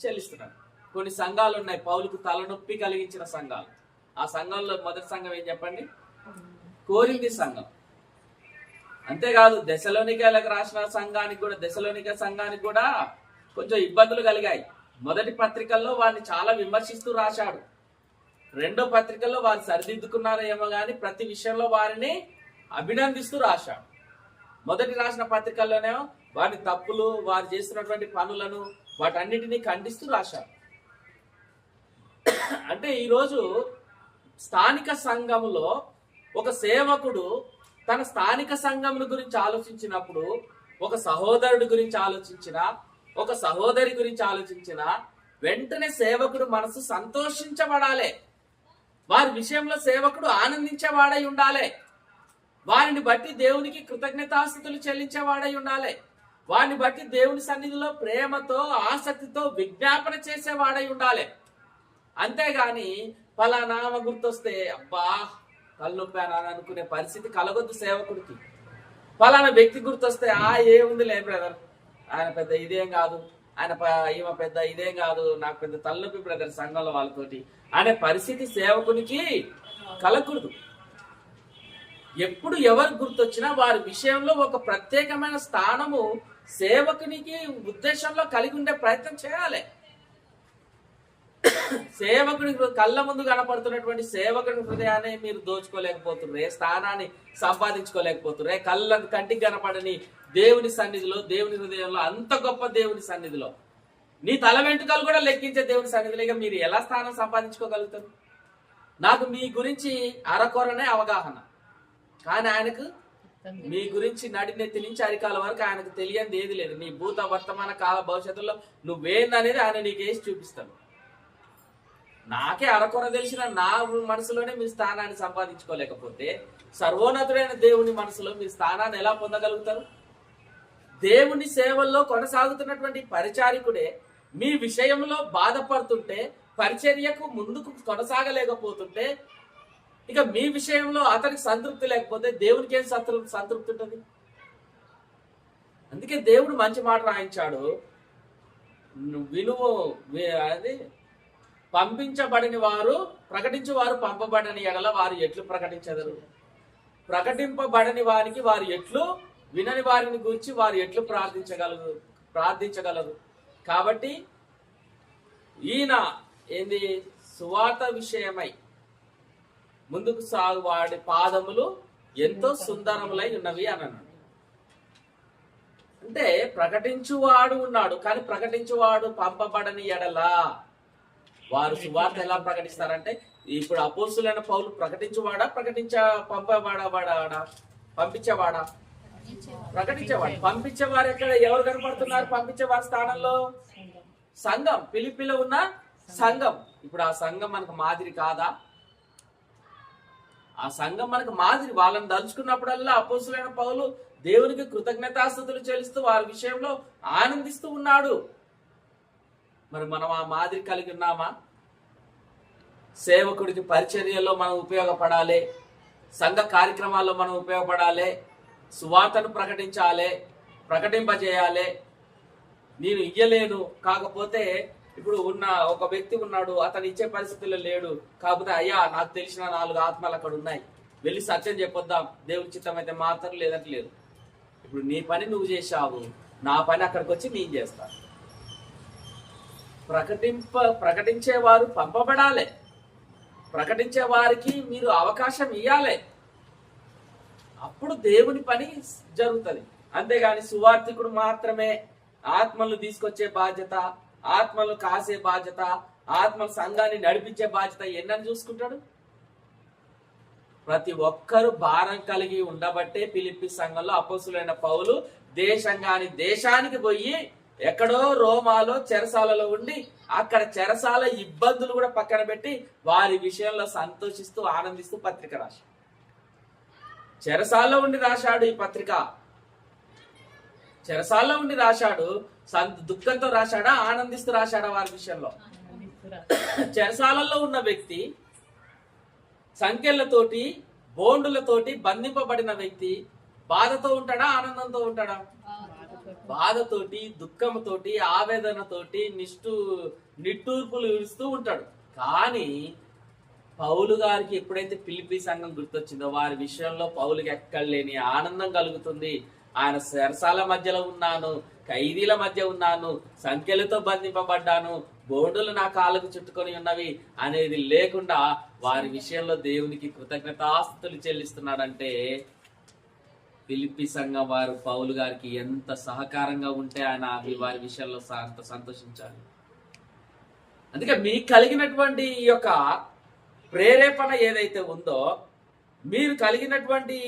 చెల్లిస్తున్నాడు. కొన్ని సంఘాలు ఉన్నాయి పౌలుకు తలనొప్పి కలిగించిన సంఘాలు. ఆ సంఘంలో మొదటి సంఘం ఏం చెప్పండి? కొరింథీ సంఘం. అంతేకాదు దెసలోనికలకు రాసిన దెసలోనిక సంఘానికి కూడా కొంచెం ఇబ్బందులు కలిగాయి. మొదటి పత్రికల్లో వారిని చాలా విమర్శిస్తూ రాశాడు. రెండో పత్రికల్లో వారు సరిదిద్దుకున్నారో ఏమో గాని ప్రతి విషయంలో వారిని అభినందిస్తూ రాశాడు. మొదటి రాసిన పత్రికల్లోనేమో వారి తప్పులు, వారు చేస్తున్నటువంటి పనులను వాటన్నిటినీ ఖండిస్తూ రాశాడు. అంటే ఈరోజు స్థానిక సంఘములో ఒక సేవకుడు తన స్థానిక సంఘముల గురించి ఆలోచించినప్పుడు, ఒక సహోదరుడి గురించి ఆలోచించిన, ఒక సహోదరి గురించి ఆలోచించిన వెంటనే సేవకుడు మనసు సంతోషించబడాలి. వారి విషయంలో సేవకుడు ఆనందించేవాడై ఉండాలి. వారిని బట్టి దేవునికి కృతజ్ఞతాస్తుతులు చెల్లించేవాడై ఉండాలి. వారిని బట్టి దేవుని సన్నిధిలో ప్రేమతో, ఆసక్తితో విజ్ఞాపన చేసేవాడై ఉండాలి. అంతేగాని ఫలానామ గుర్తొస్తే అబ్బా తలనొప్పి అని అనుకునే పరిస్థితి కలగొద్దు సేవకుడికి. ఫలానా వ్యక్తి గుర్తొస్తే ఏముంది లే బ్రదర్, ఆయన పెద్ద ఇదేం కాదు, ఈమె పెద్ద ఇదేం కాదు, నాకు పెద్ద తలనొప్పి బ్రదర్ సంఘంలో వాళ్ళతోటి అనే పరిస్థితి సేవకునికి కలగకూడదు. ఎప్పుడు ఎవరు గుర్తొచ్చినా వారి విషయంలో ఒక ప్రత్యేకమైన స్థానము సేవకునికి ఉద్దేశంలో కలిగి ఉండే ప్రయత్నం చేయాలి. సేవకుడి కళ్ళ ముందు కనపడుతున్నటువంటి సేవకుడి హృదయాన్ని మీరు దోచుకోలేకపోతుర్రే, స్థానాన్ని సంపాదించుకోలేకపోతుర్రే. కంటికి కనపడని దేవుని సన్నిధిలో, దేవుని హృదయంలో, అంత గొప్ప దేవుని సన్నిధిలో, నీ తల వెంట్రుకలు కూడా లెక్కించే దేవుని సన్నిధిలో ఇక మీరు ఎలా స్థానం సంపాదించుకోగలుగుతారు? నాకు మీ గురించి అరకొరనే అవగాహన, కానీ ఆయనకు మీ గురించి నడినెత్తి నుంచి అరికాల వరకు ఆయనకు తెలియంది ఏది లేదు. నీ భూత వర్తమాన కాల భవిష్యత్తులో నువ్వేందనేది ఆయన నీకు వేసి చూపిస్తాడు. నాకే అరకొర తెలిసిన నా మనసులోనే మీ స్థానాన్ని సంపాదించుకోలేకపోతే సర్వోన్నతుడైన దేవుని మనసులో మీ స్థానాన్ని ఎలా పొందగలుగుతారు? దేవుని సేవల్లో కొనసాగుతున్నటువంటి పరిచారికుడే మీ విషయంలో బాధపడుతుంటే, పరిచర్యకు ముందుకు కొనసాగలేకపోతుంటే, ఇక మీ విషయంలో అతనికి సంతృప్తి లేకపోతే దేవునికి ఏం సంతృప్తి ఉంటుంది? అందుకే దేవుడు మంచి మాట రాయించాడు, అది పంపించబడిన వారు ప్రకటించు వారు పంపబడని ఎడల వారు ఎట్లు ప్రకటించెదరు? ప్రకటింపబడని వారికి వారు ఎట్లు, వినని వారిని గురించి వారు ఎట్లు ప్రార్థించగలరు? కాబట్టి ఈయన సువార్త విషయమై ముందుకు సాగు వాడి పాదములు ఎంతో సుందరములై ఉన్నవి అని అన్నాడు. అంటే ప్రకటించువాడు ఉన్నాడు, కానీ ప్రకటించువాడు పంపబడని ఎడలా వారు సువార్త ఎలా ప్రకటిస్తారంటే, ఇప్పుడు అపోస్తులైన పౌలు ప్రకటించువాడా, పంపించేవాడా? ప్రకటించేవాడు. పంపించేవారు ఎక్కడ, ఎవరు కనపడుతున్నారు? పంపించేవారి స్థానంలో సంఘం, ఫిలిప్పీలో ఉన్న సంఘం. ఇప్పుడు ఆ సంఘం మనకు మాదిరి కాదా? ఆ సంఘం మనకు మాదిరి. వాళ్ళని దలుచుకున్నప్పుడల్లా అపోస్తులైన పౌలు దేవునికి కృతజ్ఞతాస్తుతులు చెల్లిస్తూ వారి విషయంలో ఆనందిస్తూ ఉన్నాడు. మరి మనం ఆ మాదిరి కలిగి ఉన్నామా? సేవకుడికి పరిచర్యలో మనం ఉపయోగపడాలి, సంఘ కార్యక్రమాల్లో మనం ఉపయోగపడాలి, సువార్తను ప్రకటించాలి, ప్రకటింపజేయాలి. నేను ఇయ్యలేను, కాకపోతే ఇప్పుడు ఉన్న ఒక వ్యక్తి ఉన్నాడు, అతను ఇచ్చే పరిస్థితుల్లో లేడు, కాకపోతే అయ్యా నాకు తెలిసిన 4 ఆత్మలు అక్కడ ఉన్నాయి, వెళ్ళి సత్యం చెప్పొద్దాం, దేవుని చిత్తం అయితే మాత్రం, లేదంటే లేదు. ఇప్పుడు నీ పని నువ్వు చేశావు, నా పని అక్కడికి వచ్చి నేను చేస్తాను. ప్రకటించేవారు పంపబడాలి, ప్రకటించే వారికి మీరు అవకాశం ఇవ్వాలి, అప్పుడు దేవుని పని జరుగుతుంది. అంతేగాని సువార్థికుడు మాత్రమే ఆత్మలు తీసుకొచ్చే బాధ్యత, ఆత్మలు కాసే బాధ్యత, ఆత్మల సంఘాన్ని నడిపించే బాధ్యత ఎన్నని చూసుకుంటాడు? ప్రతి ఒక్కరు భారం కలిగి ఉండబట్టే ఫిలిప్పి సంఘంలో అపోస్తులైన పౌలు దేశానికి పోయి ఎక్కడో రోమాలో చెరసాలలో ఉండి అక్కడ చెరసాల ఇబ్బందులు కూడా పక్కన పెట్టి వారి విషయంలో సంతోషిస్తూ ఆనందిస్తూ పత్రిక రాశాడు. చెరసాల్లో ఉండి రాశాడు ఈ పత్రిక. చెరసాల్లో ఉండి రాశాడు. దుఃఖంతో రాశాడా, ఆనందిస్తూ రాశాడా వారి విషయంలో? చెరసాలలో ఉన్న వ్యక్తి, సంఖ్యలతోటి బోండులతోటి బంధింపబడిన వ్యక్తి బాధతో ఉంటాడా, ఆనందంతో ఉంటాడా? బాధతోటి, దుఃఖంతోటి, ఆవేదనతోటి, నిట్టూర్పులు ఇస్తూ ఉంటాడు. కానీ పౌలు గారికి ఎప్పుడైతే ఫిలిప్పీ సంఘం గుర్తొచ్చిందో వారి విషయంలో పౌలుకి ఎక్కడ లేని ఆనందం కలుగుతుంది. ఆయన చెరసాల మధ్యలో ఉన్నాను, ఖైదీల మధ్య ఉన్నాను, సంఖ్యలతో బంధింపబడ్డాను, బోర్డులు నా కాళ్ళకు చుట్టుకొని ఉన్నవి అనేది లేకుండా వారి విషయంలో దేవునికి కృతజ్ఞతాస్తుతులు చెల్లిస్తున్నాడంటే ఫిలిప్పీ సంఘం వారు పౌలు గారికి ఎంత సహకారంగా ఉంటే ఆయన వారి విషయంలో అంత సంతోషించాలి. అందుకే మీకు కలిగినటువంటి ఈ యొక్క ప్రేరేపణ ఏదైతే ఉందో, మీరు కలిగినటువంటి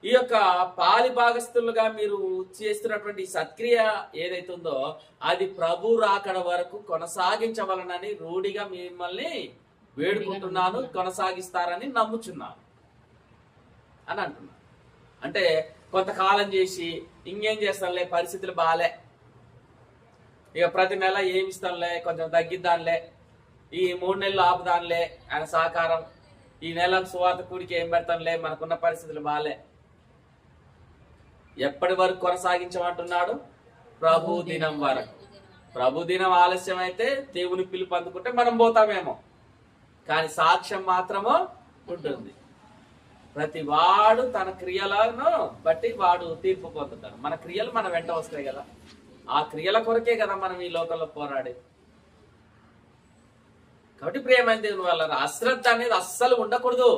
ఈ యొక్క పాలి భాగస్థులుగా మీరు చేస్తున్నటువంటి సత్క్రియ ఏదైతే ఉందో అది ప్రభు రాకడ వరకు కొనసాగించవలనని రూఢిగా మిమ్మల్ని వేడుకుంటున్నాను, కొనసాగిస్తారని నమ్ముచున్నాను అని అంటున్నాను. అంటే కొంతకాలం చేసి ఇంకేం చేస్తానులే, పరిస్థితులు బాలే, ఇక ప్రతి నెల ఏమి ఇస్తానులే, కొంచెం తగ్గిద్దానులే, ఈ 3 నెలలు ఆపుదానులే ఆయన సహకారం, ఈ నెల సువార్త కూడికి ఏం పెడతానులే, మనకున్న పరిస్థితులు బాలే. ఎప్పటి వరకు కొనసాగించమంటున్నాడు? ప్రభు దినం వరకు. ప్రభు దినం ఆలస్యం అయితే దేవుని పిలుపు అందుకుంటే మనం పోతామేమో, కానీ సాక్ష్యం మాత్రము ఉంటుంది. ప్రతి వాడు తన క్రియలను బట్టి వాడు తీర్పు పొందుతాడు. మన క్రియలు మన వెంట వస్తాయి కదా, ఆ క్రియల కొరకే కదా మనం ఈ లోకంలో పోరాడే. కాబట్టి ప్రియమైన దేవుని వల్ల అశ్రద్ధ అనేది అస్సలు ఉండకూడదు.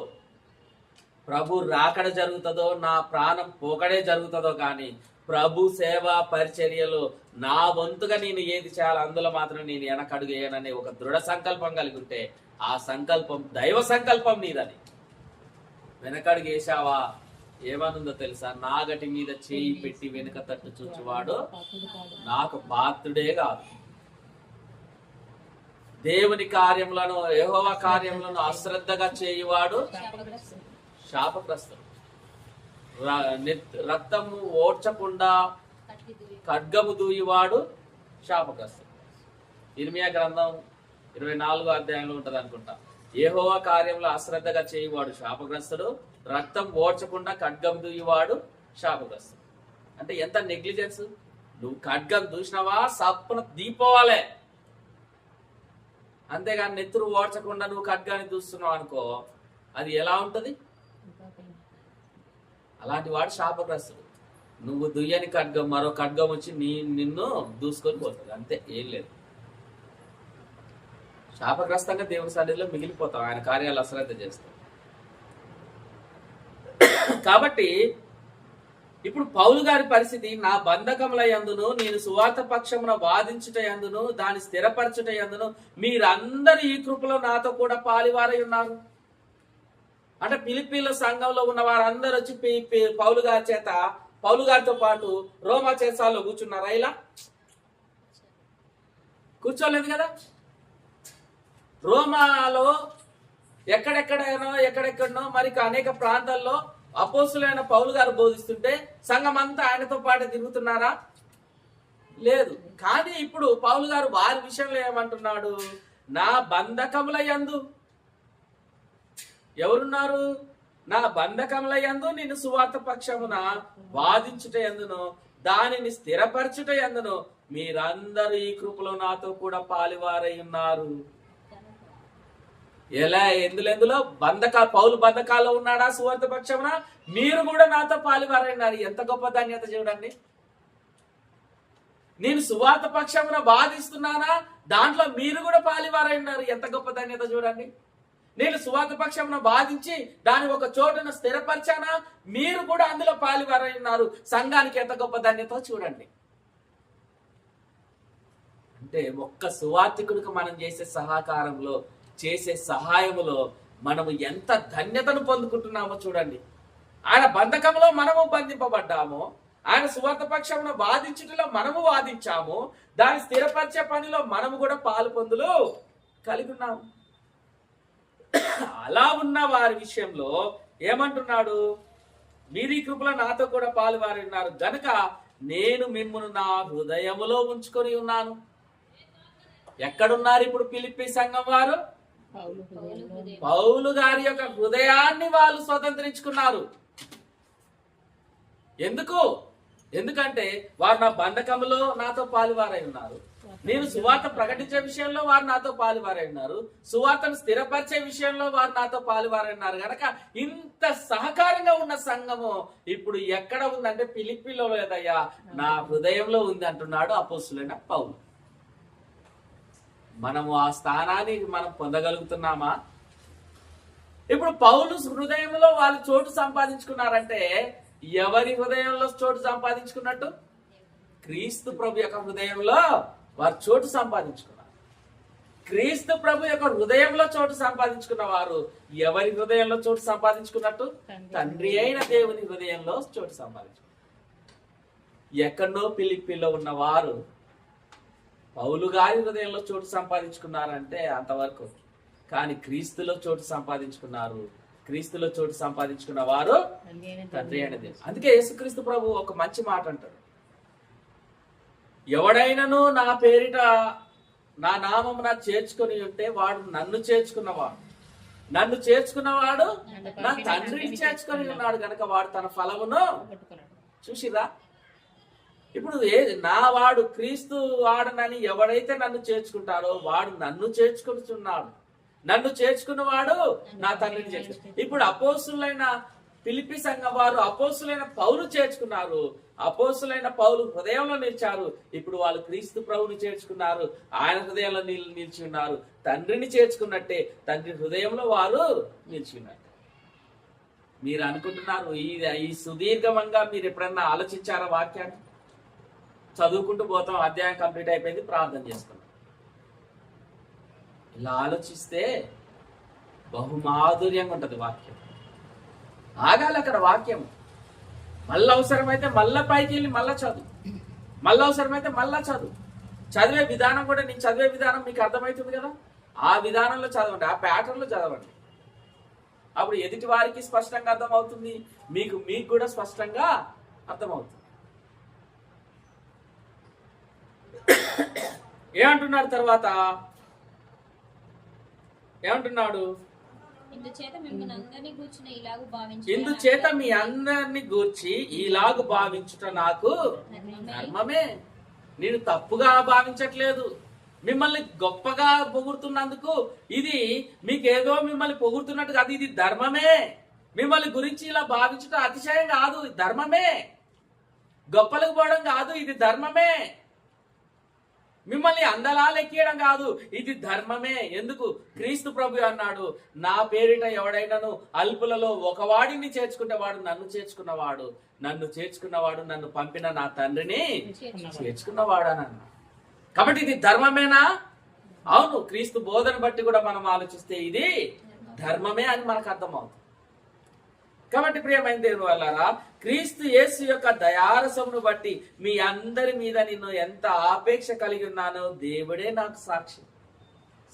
ప్రభు రాకడ జరుగుతుందో నా ప్రాణం పోకడే జరుగుతుందో కానీ ప్రభు సేవ పరిచర్యలు నా వంతుగా నేను ఏది చేయాలో అందులో మాత్రం నేను వెనకడుగు వేయననే ఒక దృఢ సంకల్పం కలిగి ఉంటే ఆ సంకల్పం దైవ సంకల్పం నీదని. వెనకడుగు వేసావా, ఏమనుందో తెలుసా? నాగటి మీద చేయి పెట్టి వెనుక తట్టు చూచువాడు నాకు పాత్రుడే కాదు. దేవుని కార్యములను, యెహోవా కార్యములను అశ్రద్ధగా చేయువాడు శాపగ్రస్తుడు. రక్తము ఓడ్చకుండా ఖడ్గము దూయివాడు శాపగ్రస్తుడు. ఇర్మియా గ్రంథం 24వ అధ్యాయంలో ఉంటది అనుకుంటా. యెహోవా కార్యంలో అశ్రద్ధగా చేయువాడు శాపగ్రస్తుడు, రక్తం ఓడ్చకుండా ఖడ్గం దూయివాడు శాపగ్రస్తుడు. అంటే ఎంత నెగ్లిజెన్స్! నువ్వు ఖడ్గం దూసినావా సప్పున దీపోవాలే, అంతేగాని నెత్తురు ఓడ్చకుండా నువ్వు ఖడ్గాన్ని దూస్తున్నావు అనుకో, అది ఎలా ఉంటది? అలాంటి వాడు శాపగ్రస్తుడు. నువ్వు దుయ్యని ఖడ్గం మరో ఖడ్గం వచ్చి నిన్ను దూసుకొని పోతుంది, అంతే, ఏం లేదు. శాపగ్రస్తంగా దేవుని సన్నిధిలో మిగిలిపోతాం ఆయన కార్యాలు అశ్రద్ధ చేస్తాం. కాబట్టి ఇప్పుడు పౌలు గారి పరిస్థితి, నా బంధకముల యందును నేను సువార్త పక్షమున వాదించుట యందును దాన్ని స్థిరపరచుట యందును మీరందరూ ఈ కృపలో నాతో కూడా పాలివారై ఉన్నారు. అంటే ఫిలిప్పీల సంఘంలో ఉన్న వారందరూ వచ్చి పౌలు గారితో పాటు రోమా చెరసాలలో కూర్చున్నారా? ఇలా కూర్చోలేదు కదా. రోమాలో ఎక్కడెక్కడనో మరి అనేక ప్రాంతాల్లో అపోస్తులైన పౌలు గారు బోధిస్తుంటే సంఘం అంతా ఆయనతో పాటు తిరుగుతున్నారా? లేదు. కానీ ఇప్పుడు పౌలు గారు వారి విషయంలో ఏమంటున్నాడు? నా బంధకముల యందు ఎవరున్నారు? నా బంధకముల యందు నేను సువార్త పక్షమున వాదించుట యందును దానిని స్థిరపరచుట యందును మీరందరూ ఈ కృపలో నాతో కూడా పాలివారై ఉన్నారు. ఎలా? ఎందులో పౌలు బంధకాల్లో ఉన్నాడా సువార్త పక్షమున? మీరు కూడా నాతో పాలివారైనారు. ఎంత గొప్ప ధన్యత చూడండి. నేను సువార్త పక్షమున వాదిస్తున్నానా, దాంట్లో మీరు కూడా పాలివారైనారు. ఎంత గొప్ప ధన్యత చూడండి. నేను సువార్త పక్షమున వాదించి దాని ఒక చోటును స్థిరపరిచానా, మీరు కూడా అందులో పాలివారైనారు. సంఘానికి ఎంత గొప్ప ధన్యత చూడండి. అంటే ఒక్క సువార్తికుడికి మనం చేసే సహకారంలో, చేసే సహాయములో మనము ఎంత ధన్యతను పొందుకుంటున్నామో చూడండి. ఆయన బంధకంలో మనము బంధింపబడ్డాము, ఆయన సువార్త పక్షమును వాదించుటలో మనము వాదించాము, దాన్ని స్థిరపరిచే పనిలో మనము కూడా పాలు పొందులు కలిగి ఉన్నాము. అలా ఉన్న వారి విషయంలో ఏమంటున్నాడు? మీరు ఈ కృపలో నాతో కూడా పాలు వారి ఉన్నారు గనుక నేను మిమ్మును నా హృదయములో ఉంచుకొని ఉన్నాను. ఎక్కడున్నారు ఇప్పుడు ఫిలిప్పీ సంఘం వారు? పౌలు గారి యొక్క హృదయాన్ని వాళ్ళు స్వతంత్రించుకున్నారు. ఎందుకంటే వారు నా బంధకములో నాతో పాలువారై ఉన్నారు. నేను సువార్త ప్రకటించే విషయంలో వారు నాతో పాలువారై ఉన్నారు. సువార్తను స్థిరపరిచే విషయంలో వారు నాతో పాలువారై ఉన్నారు కనుక ఇంత సహకారంగా ఉన్న సంఘము ఇప్పుడు ఎక్కడ ఉందంటే ఫిలిప్పీలో లేదయ్యా, నా హృదయంలో ఉంది అంటున్నాడు అపోస్తులైన పౌలు. మనము ఆ స్థానాన్ని మనం పొందగలుగుతున్నామా? ఇప్పుడు పౌలు హృదయంలో వాళ్ళు చోటు సంపాదించుకున్నారంటే ఎవరి హృదయంలో చోటు సంపాదించుకున్నట్టు? క్రీస్తు ప్రభు యొక్క హృదయంలో వారు చోటు సంపాదించుకున్నారు. క్రీస్తు ప్రభు యొక్క హృదయంలో చోటు సంపాదించుకున్న వారు ఎవరి హృదయంలో చోటు సంపాదించుకున్నట్టు? తండ్రి అయిన దేవుని హృదయంలో చోటు సంపాదించుకున్నారు. ఎక్కడో ఫిలిప్పీలో ఉన్న వారు పౌలు గారి హృదయంలో చోటు సంపాదించుకున్నారంటే అంతవరకు. కానీ క్రీస్తులో చోటు సంపాదించుకున్నారు. క్రీస్తులో చోటు సంపాదించుకున్న వారు తండ్రి అయిన దేవుడు. అందుకే యేసుక్రీస్తు ప్రభు ఒక మంచి మాట అంటాడు, ఎవడైనను నా పేరిట నా నామమున చేర్చుకొని ఉంటే వాడు నన్ను చేర్చుకున్నవాడు, నన్ను చేర్చుకున్నవాడు నా తండ్రిని చేర్చుకొని ఉన్నాడు కనుక వాడు తన ఫలమును చూసిరా. ఇప్పుడు నా వాడు క్రీస్తు వాడనని ఎవడైతే నన్ను చేర్చుకుంటారో వాడు నన్ను చేర్చుకుంటున్నాడు, నన్ను చేర్చుకున్నవాడు నా తండ్రిని చేర్చుకున్నాడు. ఇప్పుడు అపోస్తులైన ఫిలిప్పీ సంఘం వారు అపోస్తులైన పౌలు చేర్చుకున్నారు, అపోస్తులైన పౌలు హృదయంలో నిలిచారు. ఇప్పుడు వాళ్ళు క్రీస్తు ప్రభుని చేర్చుకున్నారు, ఆయన హృదయంలో నిలిచి ఉన్నారు. తండ్రిని చేర్చుకున్నట్టే తండ్రి హృదయంలో వారు నిలిచి ఉన్నారు. మీరు అనుకుంటున్నారు ఈ సుదీర్ఘంగా మీరు ఎప్పుడన్నా ఆలోచించారా? వాక్యాన్ని చదువుకుంటూ పోతాం, అధ్యాయం కంప్లీట్ అయిపోయింది, ప్రార్థన చేసుకున్నాం. ఇలా ఆలోచిస్తే బహుమాధుర్యంగా ఉంటది వాక్యం. ఆగాలి అక్కడ వాక్యం. మళ్ళీ అవసరమైతే మళ్ళా పైకి వెళ్ళి మళ్ళా చదువు, మళ్ళీ అవసరమైతే మళ్ళా చదువు. చదివే విధానం కూడా, నేను చదివే విధానం మీకు అర్థమవుతుంది కదా, ఆ విధానంలో చదవండి, ఆ ప్యాటర్న్లో చదవండి. అప్పుడు ఎదుటి వారికి స్పష్టంగా అర్థమవుతుంది, మీకు కూడా స్పష్టంగా అర్థమవుతుంది. ఏమంటున్నాడు తర్వాత? ఏమంటున్నాడు? ఇందుచేత మీ అందరిని గూర్చి ఇలాగు భావించుట నాకు ధర్మమే. నేను తప్పుగా భావించట్లేదు, మిమ్మల్ని గొప్పగా పొగుడుతున్నందుకు ఇది మీకేదో మిమ్మల్ని పొగుడుతున్నట్టు కాదు, ఇది ధర్మమే. మిమ్మల్ని గురించి ఇలా భావించుట అతిశయం కాదు, ధర్మమే. గొప్పలకు పోవడం కాదు, ఇది ధర్మమే. మిమ్మల్ని అందలా లెక్కేయడం కాదు, ఇది ధర్మమే. ఎందుకు? క్రీస్తు ప్రభు అన్నాడు, నా పేరిట ఎవడైనాను అల్పులలో ఒకవాడిని చేర్చుకుంటే వాడు నన్ను చేర్చుకున్నవాడు, నన్ను చేర్చుకున్నవాడు నన్ను పంపిన నా తండ్రిని చేర్చుకున్నవాడు అని అన్నాడు. కాబట్టి ఇది ధర్మమేనా? అవును, క్రీస్తు బోధన బట్టి కూడా మనం ఆలోచిస్తే ఇది ధర్మమే అని మనకు అర్థమవుతుంది. కాబట్టి ప్రియమైన దేవుని వాళ్ళారా, క్రీస్తు యేసు యొక్క దయారసమును బట్టి మీ అందరి మీద నిన్ను ఎంత ఆపేక్ష కలిగి ఉన్నానో దేవుడే నాకు సాక్షి.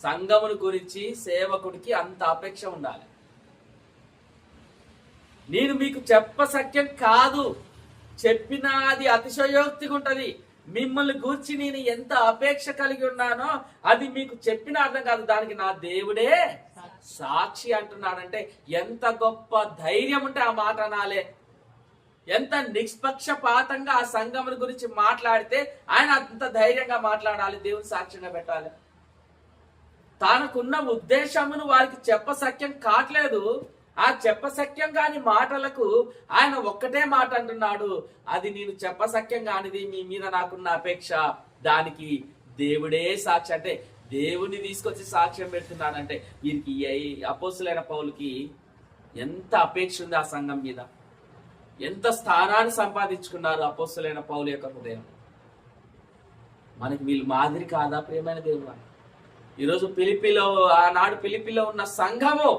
సంఘమును గురించి సేవకుడికి అంత ఆపేక్ష ఉండాలి. నేను మీకు చెప్పసక్యం కాదు, చెప్పినా అది అతిశయోక్తిగా ఉంటది. మిమ్మల్ని గూర్చి నేను ఎంత అపేక్ష కలిగి ఉన్నానో అది మీకు చెప్పిన అర్థం కాదు, దానికి నా దేవుడే సాక్షి అంటున్నాడంటే ఎంత గొప్ప ధైర్యం ఉంటే ఆ మాట అనాలే. ఎంత నిష్పక్షపాతంగా ఆ సంఘముల గురించి మాట్లాడితే ఆయన అంత ధైర్యంగా మాట్లాడాలి, దేవుని సాక్ష్యంగా పెట్టాలి. తనకున్న ఉద్దేశమును వారికి చెప్పసక్యం కావట్లేదు, ఆ చెప్పసక్యం కాని మాటలకు ఆయన ఒక్కటే మాట అంటున్నాడు, అది నేను చెప్పసక్యం కానిది మీ మీద నాకున్న అపేక్ష, దానికి దేవుడే సాక్షి. అంటే దేవుని తీసుకొచ్చి సాక్ష్యం పెడుతున్నాడంటే వీరికి అపోస్తులైన పౌలుకి ఎంత అపేక్ష ఉంది ఆ సంఘం మీద, ఎంత స్థానాన్ని సంపాదించుకున్నారు అపోస్తులైన పౌలు యొక్క హృదయం. మనకి వీళ్ళు మాదిరి కాదా ప్రియమైన దేవుడు? ఈరోజు ఆనాడు ఫిలిప్పీలో ఉన్న సంఘము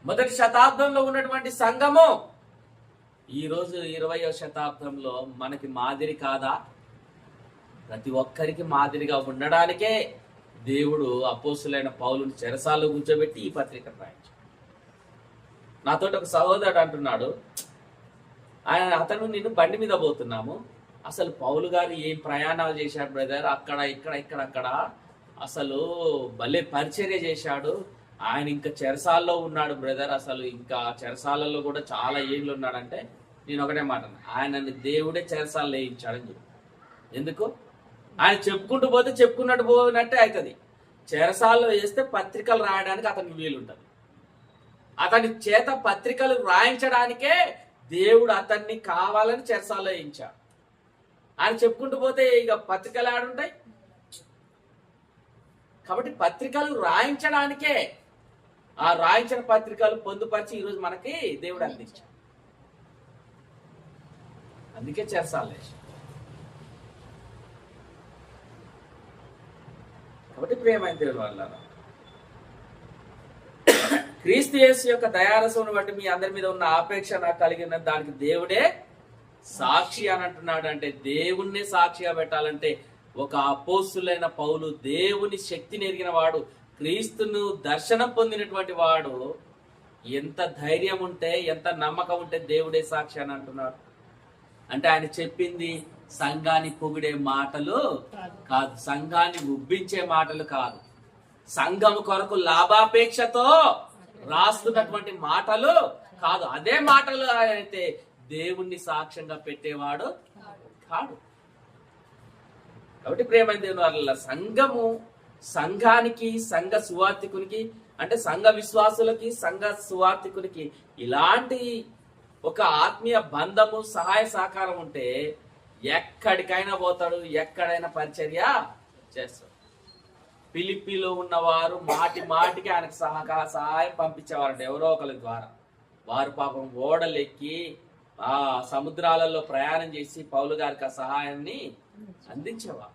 మొదటి శతాబ్దంలో ఉన్నటువంటి సంఘము ఈరోజు 20వ శతాబ్దంలో మనకి మాదిరి కాదా? ప్రతి ఒక్కరికి మాదిరిగా ఉండడానికే దేవుడు అపోస్తులైన పౌలుని చెరసాల్లో కూర్చోబెట్టి ఈ పత్రిక రాయించాడు. నాతో ఒక సహోదరుడు అంటున్నాడు, అతను నిన్ను బండి మీద పోతున్నాము, అసలు పౌలు గారు ఏం ప్రయాణాలు చేశాడు బ్రదర్, అక్కడ ఇక్కడ అసలు భలే పరిచర్య చేశాడు, ఆయన ఇంకా చెరసాల్లో ఉన్నాడు బ్రదర్, అసలు ఇంకా చెరసాలలో కూడా చాలా ఏళ్ళు ఉన్నాడంటే నేను ఒకటే మాట, ఆయనని దేవుడే చెరసాల్లో వేయించాడని చెప్పి. ఎందుకు? ఆయన చెప్పుకుంటూ పోతే చెప్పుకున్నట్టు పోయినట్టే అవుతుంది. చెరసాల్లో వేస్తే పత్రికలు రాయడానికి అతనికి వీలుంటుంది. అతని చేత పత్రికలు రాయించడానికే దేవుడు అతన్ని కావాలని చెరసాల్లో వేయించాడు. ఆయన చెప్పుకుంటూ పోతే ఇక పత్రికలు ఆడుంటాయి. కాబట్టి పత్రికలు రాయించడానికే ఆ రాయించిన పత్రికలు పొందుపరిచి ఈరోజు మనకి దేవుడు అందించాడు. అందుకే చెరసాల్లో వేశాడు. కాబట్టి ప్రియమైన దేవుని వల్ల క్రీస్తు యేసు యొక్క దయారసమును బట్టి మీ అందరి మీద ఉన్న ఆపేక్ష నాకు కలిగిన దానికి దేవుడే సాక్షి అని అంటున్నాడు. అంటే దేవుణ్ణి సాక్షిగా పెట్టాలంటే ఒక అపోస్తులైన పౌలు దేవుని శక్తిని ఎరిగిన వాడు, క్రీస్తును దర్శనం పొందినటువంటి వాడు, ఎంత ధైర్యం ఉంటే ఎంత నమ్మకం ఉంటే దేవుడే సాక్షి అని అంటున్నాడు. అంటే ఆయన చెప్పింది సంఘాన్ని పొగిడే మాటలు కాదు, సంఘాన్ని ఉబ్బించే మాటలు కాదు, సంఘం కొరకు లాభాపేక్షతో రాస్తున్నటువంటి మాటలు కాదు. అదే మాటలు అయితే దేవుణ్ణి సాక్ష్యంగా పెట్టేవాడు కాడు. కాబట్టి ప్రియమైన దేవుని వాళ్ళ సంఘానికి సంఘ సువార్థికునికి అంటే సంఘ విశ్వాసులకి సంఘ సువార్థికునికి ఇలాంటి ఒక ఆత్మీయ బంధము సహాయ సహకారం ఉంటే ఎక్కడికైనా పోతాడు, ఎక్కడైనా పరిచర్య చేస్తాడు. ఫిలిప్పీలో ఉన్నవారు మాటికి ఆయనకు సహాయం పంపించేవారంట ఎవరో ఒకరి ద్వారా. వారు పాపం ఓడలెక్కి ఆ సముద్రాలలో ప్రయాణం చేసి పౌలు గారికి ఆ సహాయాన్ని అందించేవారు.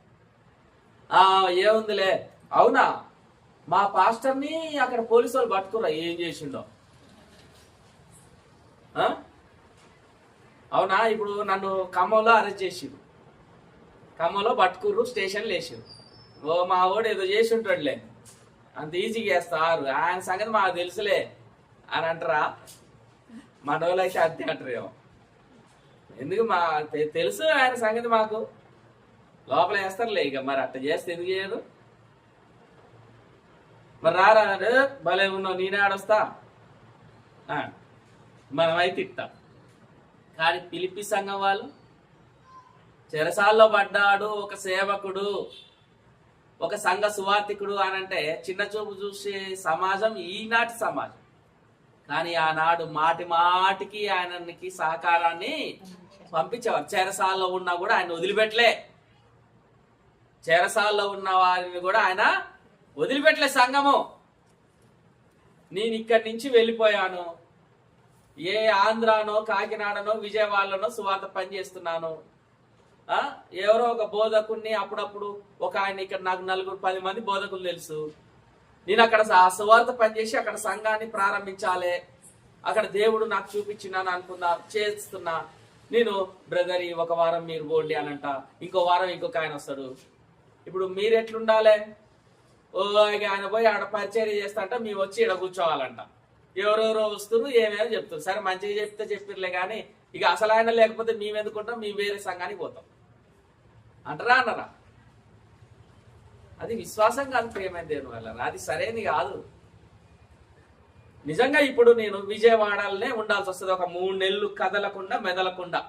ఏముందిలే, అవునా మా పాస్టర్ని అక్కడ పోలీసు వాళ్ళు పట్టుకురా, ఏం చేసిండో, అవునా ఇప్పుడు నన్ను ఖమ్మంలో అరెస్ట్ చేసిరు, ఖమ్మంలో పట్టుకుర్రు, స్టేషన్లో వేసిరు, ఓ మా వాడు ఏదో చేసి ఉంటాడులే, అంత ఈజీగా చేస్తారు, ఆయన సంగతి మాకు తెలుసులే అని అంటారా? మన వాళ్ళు అయితే అంతే అంటారేమో. ఎందుకు మా తెలుసు ఆయన సంగతి మాకు, లోపల వేస్తారులే, ఇక మరి అట్లా చేస్తే ఎందుకు చేయరు? మరి రారా భలే ఉన్నావు, నేనే ఆడొస్తా, మనమైతే ఇస్తాం. కానీ ఫిలిప్పీ సంఘం వాళ్ళు చెరసాల్లో పడ్డాడు ఒక సేవకుడు, ఒక సంఘ సువార్థికుడు అని అంటే చిన్న చూపు చూసే సమాజం ఈనాటి సమాజం. కానీ ఆనాడు మాటికి ఆయనకి సహకారాన్ని పంపించేవారు. చెరసాల్లో ఉన్నా కూడా ఆయన వదిలిపెట్టలే, చెరసాల్లో ఉన్న వారిని కూడా ఆయన వదిలిపెట్టలే. సంఘము నేను ఇక్కడి నుంచి వెళ్ళిపోయాను, ఏ ఆంధ్రానో కాకినాడనో విజయవాడలోనో సువార్త పని చేస్తున్నాను, ఎవరో ఒక బోధకుడిని అప్పుడప్పుడు ఒక ఆయన ఇక్కడ నాకు 4-10 మంది బోధకులు తెలుసు, నేను అక్కడ ఆ సువార్త పనిచేసి అక్కడ సంఘాన్ని ప్రారంభించాలి, అక్కడ దేవుడు నాకు చూపించినాను అనుకున్నా చేస్తున్నా. నేను బ్రదర్ ఈ ఒక వారం మీరు పోండి అనంట, ఇంకో వారం ఇంకొక ఆయన వస్తాడు. ఇప్పుడు మీరు ఎట్లుండాలి? ఓ ఆయన పోయి ఆడ పరిచర్య చేస్తా మేము వచ్చి ఇక్కడ కూర్చోవాలంట. ఎవరెవరో వస్తున్నారు, ఏమేమో చెప్తారు. సరే మంచిగా చెప్తే చెప్పిర్లే కానీ ఇక అసలు ఆయన లేకపోతే మేము ఎందుకుంటాం, మేము వేరే సంఘానికి పోతాం అంటారా అన్నారా? అది విశ్వాసం కాదు ప్రియమైన దేవుని వల్ల, అది సరైనది కాదు. నిజంగా ఇప్పుడు నేను విజయవాడలోనే ఉండాల్సి వస్తుంది, ఒక 3 నెలలు కదలకుండా మెదలకుండా.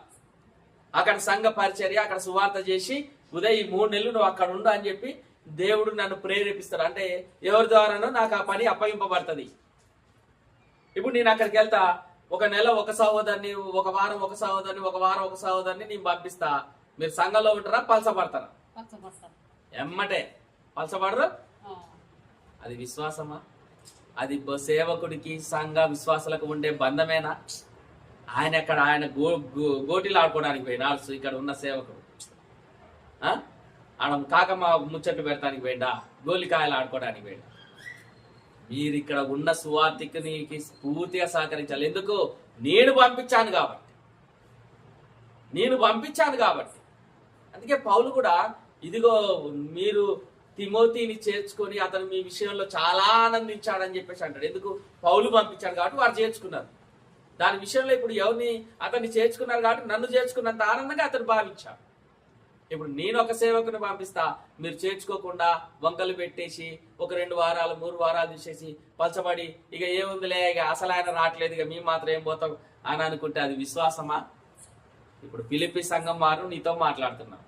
అక్కడ సంఘ పరిచర్య, అక్కడ సువార్త చేసి ఉదయం ఈ 3 నెలలు నువ్వు అక్కడ ఉండు అని చెప్పి దేవుడు నన్ను ప్రేరేపిస్తాడు. అంటే ఎవరి ద్వారానో నాకు ఆ పని అప్పగింపబడుతుంది. ఇప్పుడు నేను అక్కడికి వెళ్తా, ఒక నెల ఒక సహోదరిని, ఒక వారం ఒక సహోదరిని, ఒక వారం ఒక సహోదరిని నేను పంపిస్తా. మీరు సంఘంలో ఉంటారా, పలసపడతారా? ఎమ్మటే పలసపడరు. అది విశ్వాసమా? అది సేవకుడికి సంఘ విశ్వాసాలకు ఉండే బంధమేనా? ఆయన అక్కడ ఆయన గోటిలు ఆడుకోవడానికి పోయినాడు, ఇక్కడ ఉన్న సేవకుడు ఆడ కాకమ్మ ముచ్చట్లు పెడతానికి పోయిండా, గోలికాయలు ఆడుకోవడానికి పోయిండా. మీరు ఇక్కడ ఉన్న సువార్తికునికి పూర్తిగా సహకరించాలి. ఎందుకు? నేను పంపించాను కాబట్టి. అందుకే పౌలు కూడా ఇదిగో మీరు తిమోతిని చేర్చుకొని అతను మీ విషయంలో చాలా ఆనందించాడని చెప్పేసి అంటాడు. ఎందుకు? పౌలు పంపించాడు కాబట్టి వారు చేర్చుకున్నారు. దాని విషయంలో ఇప్పుడు ఎవరిని అతన్ని చేర్చుకున్నారు కాబట్టి నన్ను చేర్చుకున్నంత ఆనందంగా అతను భావించాడు. ఇప్పుడు నేను ఒక సేవకుని పంపిస్తా, మీరు చేర్చుకోకుండా వంకలు పెట్టేసి ఒక 2 వారాలు 3 వారాలు తీసేసి పలచబడి ఇక ఏముందిలే, ఇక అసలు ఆయన రావట్లేదు, ఇక మేము మాత్రం ఏం పోతాం అని అనుకుంటే అది విశ్వాసమా? ఇప్పుడు ఫిలిప్పీ సంఘం వారు నీతో మాట్లాడుతున్నారు,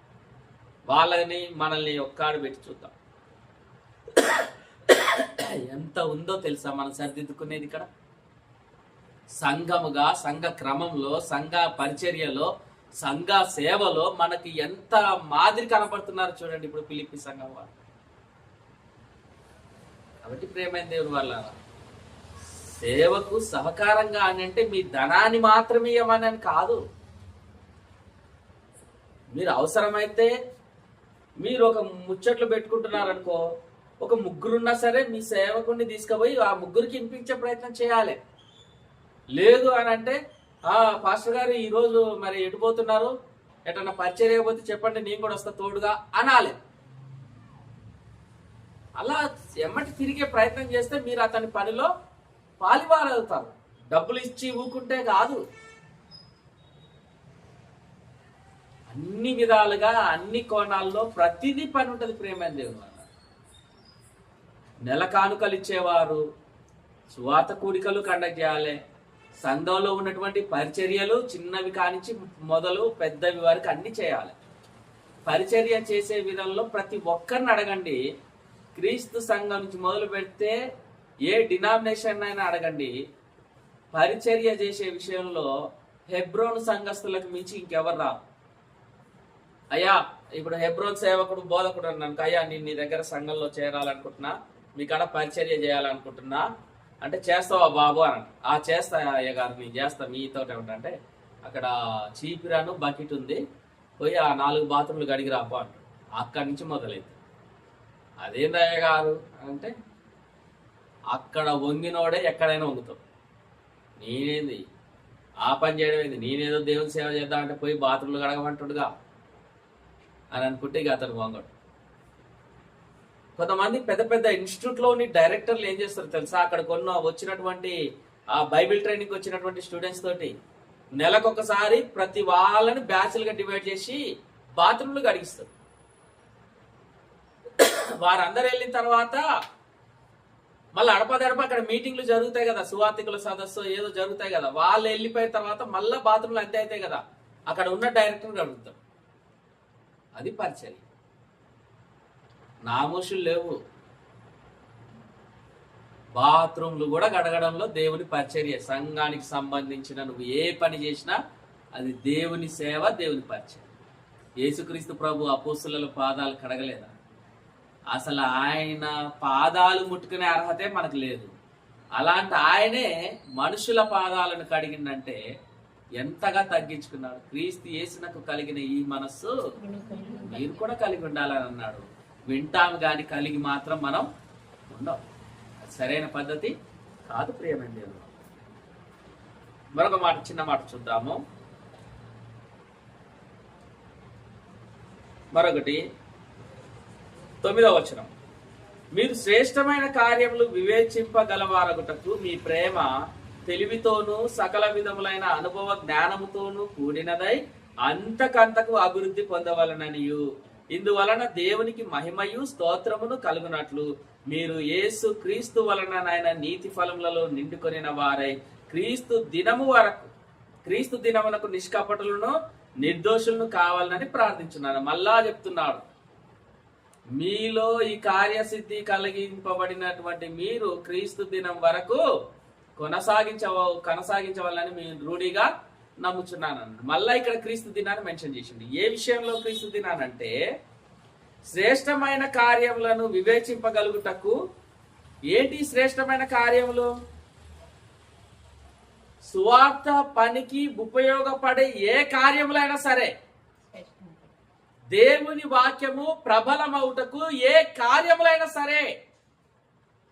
వాళ్ళని మనల్ని ఒక్కాడు పెట్టి చూద్దాం. ఎంత ఉందో తెలుసా మనం సరిదిద్దుకునేది ఇక్కడ? సంఘముగా, సంఘ క్రమంలో, సంఘ పరిచర్యలో, సంఘ సేవలో మనకి ఎంత మాదిరి కనపడుతున్నారు చూడండి ఇప్పుడు ఫిలిప్పీ సంఘం వారు. కాబట్టి ప్రేమైన దేవుని వల్ల సేవకు సహకారంగా అని అంటే మీ ధనాన్ని మాత్రమే ఇవ్వమని కాదు. మీరు అవసరమైతే మీరు ఒక ముచ్చట్లు పెట్టుకుంటున్నారనుకో, ఒక 3 ఉన్నా సరే మీ సేవకుడిని తీసుకుపోయి ఆ 3కి వినిపించే ప్రయత్నం చేయాలి. లేదు అని అంటే పాస్టర్ గారు ఈరోజు మరి ఎటుపోతున్నారు, ఎటన్నా పరిచయం అయిపోతే చెప్పండి, నేను కూడా వస్తా తోడుగా అనాలి. అలా ఎమ్మటి తిరిగే ప్రయత్నం చేస్తే మీరు అతని పనిలో పాలివారవుతారు. డబ్బులు ఇచ్చి ఊకుంటే కాదు. అన్ని విధాలుగా అన్ని కోణాల్లో ప్రతిదీ పని ఉంటుంది ప్రేమైన దేవుని వల్ల. నెల కానుకలు ఇచ్చేవారు సువార్త కూడికలు కండక్ట్ చేయాలి. సంఘంలో ఉన్నటువంటి పరిచర్యలు చిన్నవి కానించి మొదలు పెద్దవి వరకు అన్ని చేయాలి. పరిచర్య చేసే విధంలో ప్రతి ఒక్కరిని అడగండి. క్రీస్తు సంఘం నుంచి మొదలు పెడితే ఏ డినామినేషన్ అయినా అడగండి, పరిచర్య చేసే విషయంలో హెబ్రోను సంఘస్థులకు మించి ఇంకెవరు రావు. అయ్యా ఇప్పుడు హెబ్రోన్ సేవకుడు బోధకుడు అన్నాను, అయ్యా నేను నీ దగ్గర సంఘంలో చేరాలనుకుంటున్నా, మీ కాడ పరిచర్య చేయాలనుకుంటున్నా అంటే చేస్తావా బాబు అని. చేస్తా అయ్య గారు, నేను చేస్తా, మీతో ఏమిటంటే అక్కడ చీపిరాను బకెట్ ఉంది, పోయి ఆ 4 బాత్రూమ్లు గడిగి రాపో అంటాడు. అక్కడి నుంచి మొదలైంది. అదేంది అయ్య గారు అంటే అక్కడ వంగినోడే ఎక్కడైనా వంగుతాం. నేనేంది ఆ పని చేయడం ఏంది, నేనేదో దేవుని సేవ చేద్దామంటే పోయి బాత్రూమ్లు గడగమంటుడుగా అని అనుకుంటే ఇక అతను వంగడు. కొంతమంది పెద్ద పెద్ద ఇన్స్టిట్యూట్లోని డైరెక్టర్లు ఏం చేస్తారు తెలుసా, అక్కడ వచ్చినటువంటి ఆ బైబిల్ ట్రైనింగ్ వచ్చినటువంటి స్టూడెంట్స్ తోటి నెలకొకసారి ప్రతి వాళ్ళని బ్యాచ్లుగా డివైడ్ చేసి బాత్రూమ్లు గడిగిస్తారు. వారందరూ వెళ్ళిన తర్వాత మళ్ళీ అడపదడప అక్కడ మీటింగ్లు జరుగుతాయి కదా, సువార్తికుల సదస్సు ఏదో జరుగుతాయి కదా, వాళ్ళు వెళ్ళిపోయిన తర్వాత మళ్ళీ బాత్రూమ్లు అంతే అవుతాయి కదా, అక్కడ ఉన్న డైరెక్టర్ అడుగుతారు. అది పరిచర్య. నామోషులు లేవు. బాత్రూమ్లు కూడా గడగడంలో దేవుని పరిచర్య. సంఘానికి సంబంధించిన నువ్వు ఏ పని చేసినా అది దేవుని సేవ, దేవుని పరిచర్య. యేసుక్రీస్తు ప్రభు అపోస్తుల పాదాలు కడగలేదా? అసలు ఆయన పాదాలు ముట్టుకునే అర్హతే మనకు లేదు. అలాంటి ఆయనే మనుషుల పాదాలను కడిగిందంటే ఎంతగా తగ్గించుకున్నాడు. క్రీస్తు యేసునకు కలిగిన ఈ మనస్సు మీరు కూడా కలిగి ఉండాలని అన్నాడు. వింటాము కానీ కలిగి మాత్రం మనం ఉండం. సరైన పద్ధతి కాదు ప్రియమైన దేవుడు. మరొక మాట, చిన్న మాట చూద్దాము. మరొకటి 9వ వచనం, మీరు శ్రేష్టమైన కార్యములు వివేచింపగలవారగుటకు మీ ప్రేమ తెలివితోనూ సకల విధములైన అనుభవ జ్ఞానముతోనూ కూడినదై అంతకంతకు అభివృద్ధి పొందవలననియు, ఇందువలన దేవునికి మహిమయు స్తోత్రమును కలుగునట్లు మీరు యేసు క్రీస్తు వలన నీతి ఫలములలో నిండుకొనిన వారై క్రీస్తు దినమునకు నిష్కపటులను నిర్దోషులను కావాలని ప్రార్థించున్నాను. మళ్ళా చెప్తున్నాడు, మీలో ఈ కార్యసిద్ధి కలిగింపబడినటువంటి మీరు క్రీస్తు దినం వరకు కొనసాగించవాలని మీరు రూఢిగా నమ్ముచున్నాను. మళ్ళా ఇక్కడ క్రీస్తు దినాన్ని మెన్షన్ చేసింది. ఏ విషయంలో క్రీస్తు దినాన్ని అంటే శ్రేష్టమైన కార్యములను వివేచింపగలుగుటకు. ఏంటి శ్రేష్టమైన కార్యములు? సువార్త పనికి ఉపయోగపడే ఏ కార్యములైనా సరే, దేవుని వాక్యము ప్రబలమవుటకు ఏ కార్యములైనా సరే,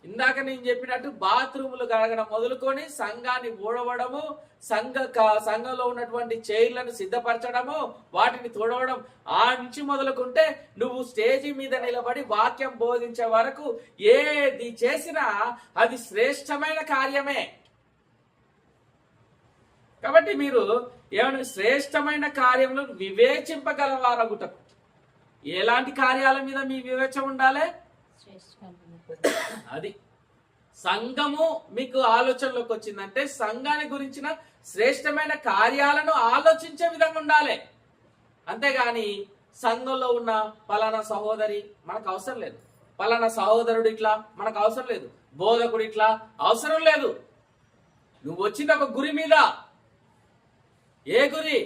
ఇందాక నేను చెప్పినట్టు బాత్రూములు కడగడం మొదలుకొని సంఘాన్ని ఊడవడము, సంఘంలో ఉన్నటువంటి చైర్లను సిద్ధపరచడము, వాటిని తుడవడం, ఆ నుంచి మొదలుకుంటే నువ్వు స్టేజి మీద నిలబడి వాక్యం బోధించే వరకు ఏది చేసినా అది శ్రేష్టమైన కార్యమే. కాబట్టి మీరు ఏమైనా శ్రేష్టమైన కార్యములను వివేచింపగలవారగుటకు ఎలాంటి కార్యాల మీద మీ వివేచన ఉండాలి? అది సంఘము మీకు ఆలోచనలోకి వచ్చిందంటే సంఘాన్ని గురించిన శ్రేష్టమైన కార్యాలను ఆలోచించే విధంగా ఉండాలి. అంతేగాని సంఘంలో ఉన్న పలానా సహోదరి మనకు అవసరం లేదు, పలానా సహోదరుడు ఇట్లా మనకు అవసరం లేదు, బోధకుడు ఇట్లా అవసరం లేదు. నువ్వు వచ్చింది ఒక గురి మీద. ఏ గురి?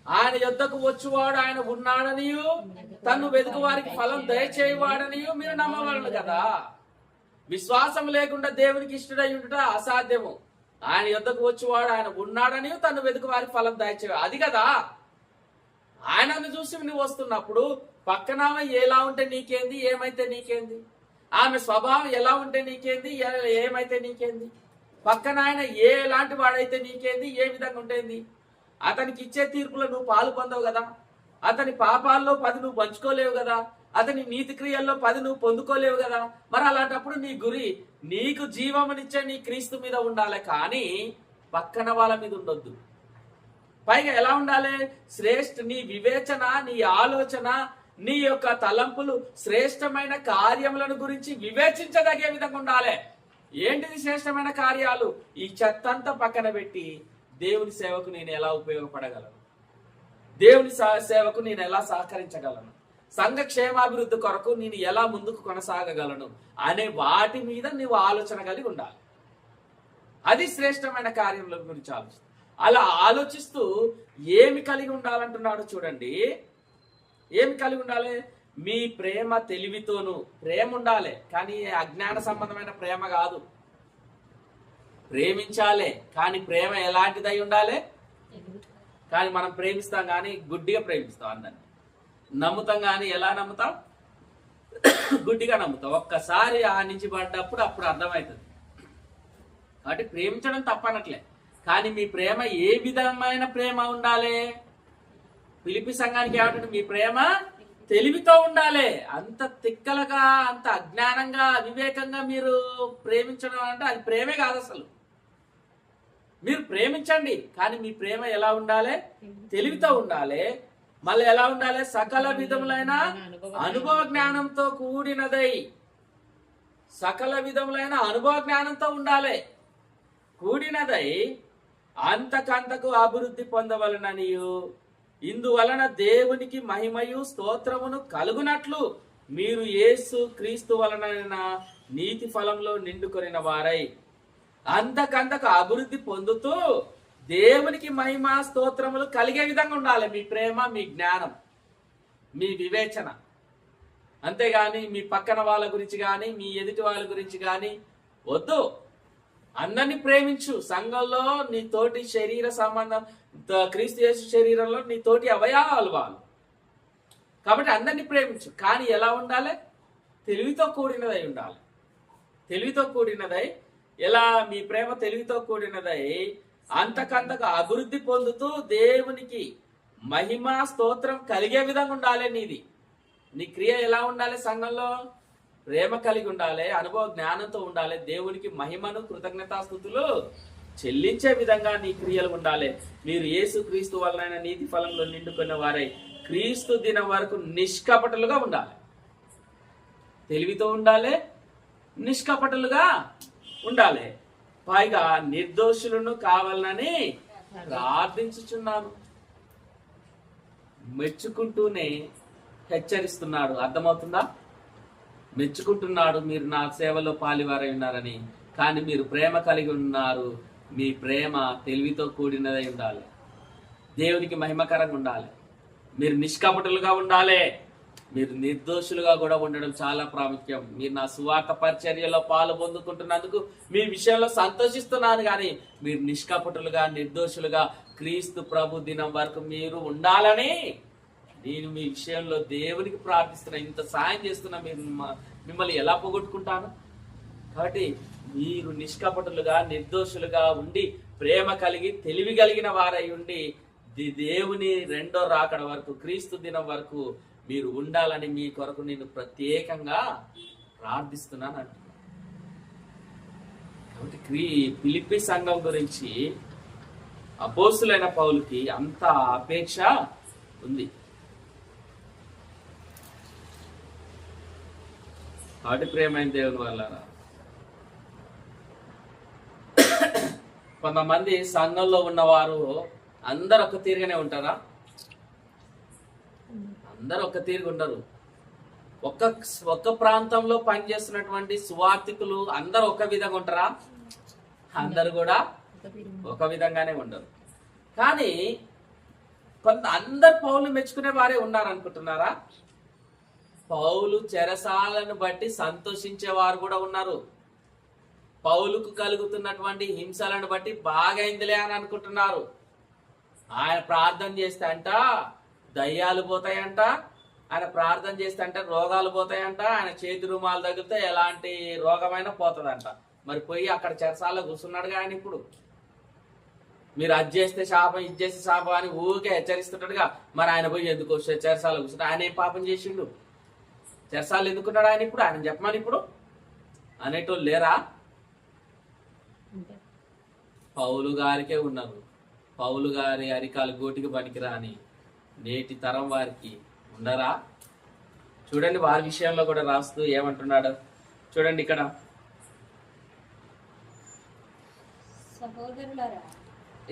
ఆయన యొద్దకు వచ్చువాడు ఆయన ఉన్నాడనియు తను వెతుకు వారికి ఫలం దయచేయవాడనియు మీరు నమ్మవలను కదా. విశ్వాసం లేకుండా దేవునికి ఇష్టడై ఉండుట అసాధ్యము. ఆయన యొద్దకు వచ్చువాడు ఆయన ఉన్నాడనియు తను వెతుకు వారికి ఫలం దయచేయ, అది కదా. ఆయనను చూసి నువ్వు వస్తున్నప్పుడు పక్కన ఎలా ఉంటే నీకేంది, ఏమైతే నీకేంది? ఆమె స్వభావం ఎలా ఉంటే నీకేంది, ఏమైతే నీకేంది? పక్కన ఆయన ఎలాంటి వాడైతే నీకేంది, ఏ విధంగా ఉంటేంది? అతనికి ఇచ్చే తీర్పులో నువ్వు పాలు పొందవు కదా, అతని పాపాల్లో 10 నువ్వు పంచుకోలేవు కదా, అతని నీతి క్రియల్లో 10 నువ్వు పొందుకోలేవు కదా. మరి అలాంటప్పుడు నీ గురి నీకు జీవమునిచ్చే నీ క్రీస్తు మీద ఉండాలి, కానీ పక్కన వాళ్ళ మీద ఉండొద్దు. పైగా ఎలా ఉండాలి? నీ వివేచన, నీ ఆలోచన, నీ యొక్క తలంపులు శ్రేష్టమైన కార్యములను గురించి వివేచించదగే విధంగా ఉండాలి. ఏంటిది శ్రేష్టమైన కార్యాలు? ఈ చెత్తంతా పక్కన పెట్టి దేవుని సేవకు నేను ఎలా ఉపయోగపడగలను, దేవుని సేవకు నేను ఎలా సహకరించగలను, సంఘ క్షేమాభివృద్ధి కొరకు నేను ఎలా ముందుకు కొనసాగగలను అనే వాటి మీద నువ్వు ఆలోచన కలిగి ఉండాలి. అది శ్రేష్టమైన కార్యముల గురించి ఆలోచిస్తూ, అలా ఆలోచిస్తూ ఏమి కలిగి ఉండాలంటున్నాడు చూడండి. ఏమి కలిగి ఉండాలి? మీ ప్రేమ తెలివితోను. ప్రేమ ఉండాలి, కానీ అజ్ఞాన సంబంధమైన ప్రేమ కాదు. ప్రేమించాలి, కానీ ప్రేమ ఎలాంటిదై ఉండాలి? కానీ మనం ప్రేమిస్తాం కానీ గుడ్డిగా ప్రేమిస్తాం, అందరినీ నమ్ముతాం కానీ ఎలా నమ్ముతాం? గుడ్డిగా నమ్ముతాం. ఒక్కసారి ఆ నుంచి పడ్డప్పుడు అప్పుడు అర్థమవుతుంది. కాబట్టి ప్రేమించడం తప్పనట్లే, కానీ మీ ప్రేమ ఏ విధమైన ప్రేమ ఉండాలి? ఫిలిప్పీ సంఘానికి ఏమంటే మీ ప్రేమ తెలివితో ఉండాలి. అంత తిక్కలుగా, అంత అజ్ఞానంగా, అవివేకంగా మీరు ప్రేమించడం అంటే అది ప్రేమే కాదు అసలు. మీరు ప్రేమించండి, కానీ మీ ప్రేమ ఎలా ఉండాలి? తెలివితో ఉండాలి. మళ్ళీ ఎలా ఉండాలి? సకల విధములైన అనుభవ జ్ఞానంతో కూడినదై. సకల విధములైన అనుభవ జ్ఞానంతో ఉండాలి, కూడినదై అంతకంతకు అభివృద్ధి పొందవలననియు ఇందువలన దేవునికి మహిమయు స్తోత్రమును కలుగునట్లు మీరు యేసు క్రీస్తు వలన నీతి ఫలంలో నిండుకొనిన వారై అంతకంతకు అభివృద్ధి పొందుతూ దేవునికి మహిమ స్తోత్రములు కలిగే విధంగా ఉండాలి మీ ప్రేమ, మీ జ్ఞానం, మీ వివేచన. అంతేగాని మీ పక్కన వాళ్ళ గురించి కానీ మీ ఎదుటి వాళ్ళ గురించి కానీ వద్దు. అందరినీ ప్రేమించు. సంఘంలో నీ తోటి శరీర సంబంధం, క్రీస్తు యేసు శరీరంలో నీ తోటి అవయవాలు వాళ్ళు. కాబట్టి అందరినీ ప్రేమించు, కానీ ఎలా ఉండాలి? తెలివితో కూడినదై ఉండాలి. తెలివితో కూడినదై. ఎలా మీ ప్రేమ తెలివితో కూడినదై అంతకంతకు అభివృద్ధి పొందుతూ దేవునికి మహిమ స్తోత్రం కలిగే విధంగా ఉండాలి. నీ క్రియ ఎలా ఉండాలి? సంఘంలో ప్రేమ కలిగి ఉండాలి, అనుభవ జ్ఞానంతో ఉండాలి, దేవునికి మహిమను కృతజ్ఞతాస్తుతులు చెల్లించే విధంగా నీ క్రియలు ఉండాలి. మీరు యేసు క్రీస్తు వలన నీతి ఫలంలో నిండుకున్న వారై క్రీస్తు దినం వరకు నిష్కపటులుగా ఉండాలి. తెలివితో ఉండాలి, నిష్కపటులుగా ఉండాలి. పైగా నిర్దోషులను కావాలని ప్రార్థించుచున్నాను. మెచ్చుకుంటూనే హెచ్చరిస్తున్నాడు. అర్థమవుతుందా? మెచ్చుకుంటున్నాడు, మీరు నా సేవలో పాలివారై ఉన్నారని. కానీ మీరు ప్రేమ కలిగి ఉన్నారు. మీ ప్రేమ తెలివితో కూడినదై ఉండాలి, దేవునికి మహిమకరంగా ఉండాలి, మీరు నిష్కపటులుగా ఉండాలి, మీరు నిర్దోషులుగా కూడా ఉండడం చాలా ప్రాముఖ్యం. మీరు నా సువార్త పరిచర్యలో పాలు పొందుకుంటున్నందుకు మీ విషయంలో సంతోషిస్తున్నాను, కానీ మీరు నిష్కపటులుగా, నిర్దోషులుగా క్రీస్తు ప్రభు దినం వరకు మీరు ఉండాలని నేను మీ విషయంలో దేవునికి ప్రార్థిస్తున్నా. ఇంత సాయం చేస్తున్నా, మిమ్మల్ని ఎలా పోగొట్టుకుంటాను? కాబట్టి మీరు నిష్కపటులుగా నిర్దోషులుగా ఉండి ప్రేమ కలిగి తెలివి కలిగిన వారై ఉండి దేవుని రెండో రాకడ వరకు క్రీస్తు దినం వరకు మీరు ఉండాలని మీ కొరకు నేను ప్రత్యేకంగా ప్రార్థిస్తున్నాను అంటున్నాను. కాబట్టి ఫిలిప్పీ సంఘం గురించి అపోస్తులైన పౌలుకి అంత అపేక్ష ఉంది. కాబట్టి ప్రేమైన దేవుని వల్ల కొంతమంది సంఘంలో ఉన్నవారు అందరు ఒక తీరుగానే ఉంటారా? అందరు ఒక తీరుగా ఉండరు. ఒక్క ప్రాంతంలో పనిచేస్తున్నటువంటి సువార్థికులు అందరు ఒక విధంగా ఉంటారా? అందరు కూడా ఒక విధంగానే ఉండరు. కానీ అందరు పౌలు మెచ్చుకునే వారే ఉన్నారనుకుంటున్నారా? పౌలు చెరసాలను బట్టి సంతోషించేవారు కూడా ఉన్నారు. పౌలుకు కలుగుతున్నటువంటి హింసలను బట్టి బాగైందిలే అని అనుకుంటున్నారు. ఆయన ప్రార్థన చేస్తే అంట దయ్యాలు పోతాయంట, ఆయన ప్రార్థన చేస్తే అంటే రోగాలు పోతాయంట, ఆయన చేతి రుమాలు తగిలితే ఎలాంటి రోగమైనా పోతుందంట. మరి పోయి అక్కడ చెరసాల్లో కూర్చున్నాడుగా ఆయన. ఇప్పుడు మీరు అది చేస్తే శాపం, ఇది చేస్తే శాపం అని ఊరికే హెచ్చరిస్తుంటాడుగా. మరి ఆయన పోయి ఎందుకు చెరసాల కూర్చుంటే ఆయన ఏం పాపం చేసిండు? చెరసాలు ఎందుకున్నాడు ఆయన? ఇప్పుడు ఆయన చెప్పమని ఇప్పుడు అనేటోళ్ళు లేరా? పౌలు గారికే ఉన్నారు. పౌలు గారి అరికాలు గోటికి పనికిరా అని నేటి తరం వారికి ఉండరా? చూడండి, వారి విషయంలో కూడా రాస్తూ ఏమంటున్నాడు చూడండి. ఇక్కడ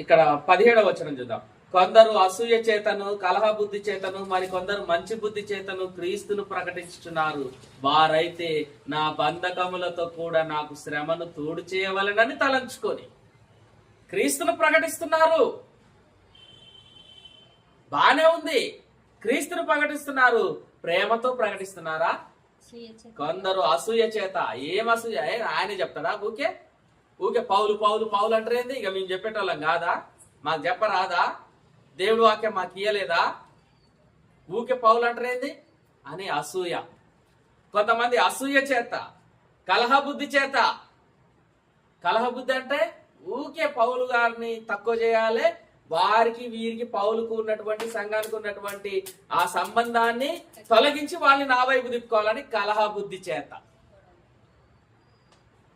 ఇక్కడ 17వ వచనం చూద్దాం. కొందరు అసూయ చేతను కలహ బుద్ధి చేతను మరి కొందరు మంచి బుద్ధి చేతను క్రీస్తును ప్రకటించుతున్నారు. వారైతే నా బంధకములతో కూడా నాకు శ్రమను తోడు చేయవలెనని తలంచుకొని క్రీస్తును ప్రకటిస్తున్నారు. బానే ఉంది, క్రీస్తును ప్రకటిస్తున్నారు. ప్రేమతో ప్రకటిస్తున్నారా? కొందరు అసూయ చేత. ఏం అసూయ? ఆయన చెప్తాడా? ఊకే పౌలు పౌలు పౌలు అంటారేంది? ఇక మేము చెప్పేటోళ్ళం కాదా? మాకు చెప్పరాదా? దేవుడు వాక్యం మాకు ఇయ్యలేదా? ఊకే పౌలు అంటారేంది అని అసూయ. కొంతమంది అసూయ చేత, కలహ బుద్ధి చేత. కలహ బుద్ధి అంటే ఊకే పౌలు గారిని తక్కువ చేయాలి, వారికి వీరికి పౌలుకు ఉన్నటువంటి సంఘానికి ఉన్నటువంటి ఆ సంబంధాన్ని తొలగించి వాళ్ళని నా వైపు తిప్పుకోవాలని కలహ బుద్ధి చేత.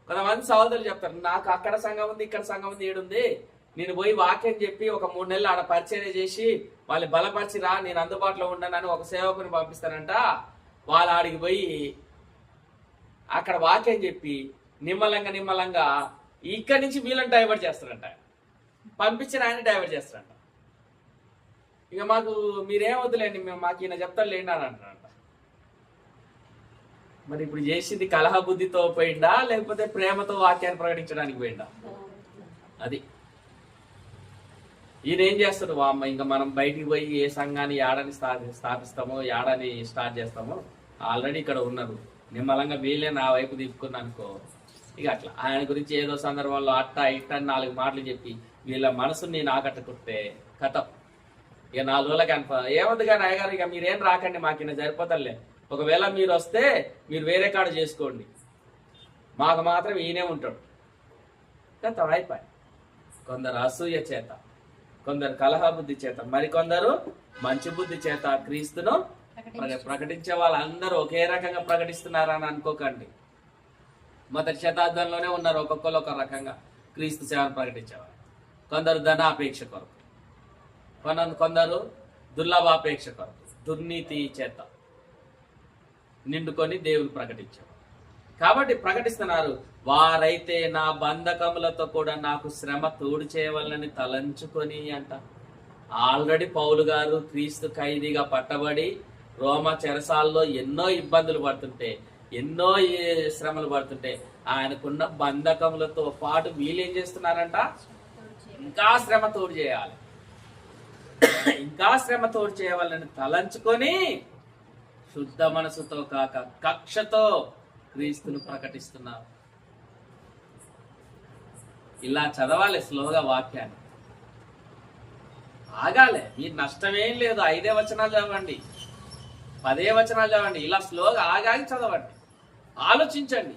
కొంతమంది సహోదరులు చెప్తారు, నాకు అక్కడ సంఘం ఉంది, ఇక్కడ సంఘం ఉంది, ఏడుంది, నేను పోయి వాక్యం చెప్పి ఒక 3 నెలలు ఆడ పరిచర్య చేసి వాళ్ళని బలపరిచిరా, నేను అందుబాటులో ఉండనని ఒక సేవకుని పంపిస్తానంట. వాళ్ళ ఆడికి పోయి అక్కడ వాక్యం చెప్పి నిమ్మలంగా ఇక్కడి నుంచి వీళ్ళని డైవర్ట్ చేస్తారంట. పంపించిన ఆయన డైవర్ట్ చేస్తారంట. ఇక మాకు మీరేం వద్దులేండి, మాకు ఈయన చెప్తారు లేండి అని అంటారంట. మరి ఇప్పుడు చేసింది కలహ బుద్ధితో పోయిందా లేకపోతే ప్రేమతో వాక్యాన్ని ప్రకటించడానికి పోయిందా? అది ఈయన ఏం చేస్తాడు? వామ్మ ఇంకా మనం బయటికి పోయి ఏ సంఘాన్ని ఏడని స్థాపిస్తామో ఏడని స్టార్ట్ చేస్తామో ఆల్రెడీ ఇక్కడ ఉన్నారు, నిమ్మలంగా వీళ్ళే నా వైపు తిప్పుకున్నా అనుకో. ఇక అట్లా ఆయన గురించి ఏదో సందర్భంలో అట్ట ఇట్ట 4 మాటలు చెప్పి వీళ్ళ మనసుని నేను ఆకట్టుకుంటే కథం. ఇక 4 రోజులకి ఏమొద్దు కానీ అయ్యగారు ఇక మీరేం రాకండి, మాకు ఇన్న సరిపోతలే, ఒకవేళ మీరు వస్తే మీరు వేరే కాడ చేసుకోండి, మాకు మాత్రం ఈయనే ఉంటాడు. కథం అయిపోయి. కొందరు అసూయ చేత, కొందరు కలహ బుద్ధి చేత, మరికొందరు మంచి బుద్ధి చేత క్రీస్తును ప్రకటించే వాళ్ళందరూ ఒకే రకంగా ప్రకటిస్తున్నారని అనుకోకండి. మొదటి శతాబ్దంలోనే ఉన్నారు ఒక్కొక్కరు ఒక రకంగా క్రీస్తు సేవను ప్రకటించేవారు. కొందరు ధనాపేక్ష కొరకు, కొందరు దుర్లభాపేక్ష కొరకు, దుర్నీతి చేత నిండుకొని దేవుని ప్రకటించారు. కాబట్టి ప్రకటిస్తున్నారు. వారైతే నా బంధకములతో కూడా నాకు శ్రమ తోడు చేయవాలని తలంచుకొని అంట. ఆల్రెడీ పౌలు గారు క్రీస్తు ఖైదీగా పట్టబడి రోమా చెరసాల్లో ఎన్నో ఇబ్బందులు పడుతుంటే, ఎన్నో శ్రమలు పడుతుంటే ఆయనకున్న బంధకములతో పాటు వీళ్ళేం చేస్తున్నారంట? ఇంకా శ్రమ తోడు చేయాలి, ఇంకా శ్రమ తోడు చేయవాలని తలంచుకొని శుద్ధ మనసుతో కాక కక్షతో క్రీస్తును ప్రకటిస్తున్నారు. ఇలా చదవాలి స్లోగా వాక్యాన్ని, ఆగాలి. మీరు నష్టమేం లేదు. 5 వచనాలు చదవండి, 10 వచనాలు చదవండి, ఇలా స్లోగా ఆగాగి చదవండి. ఆలోచించండి.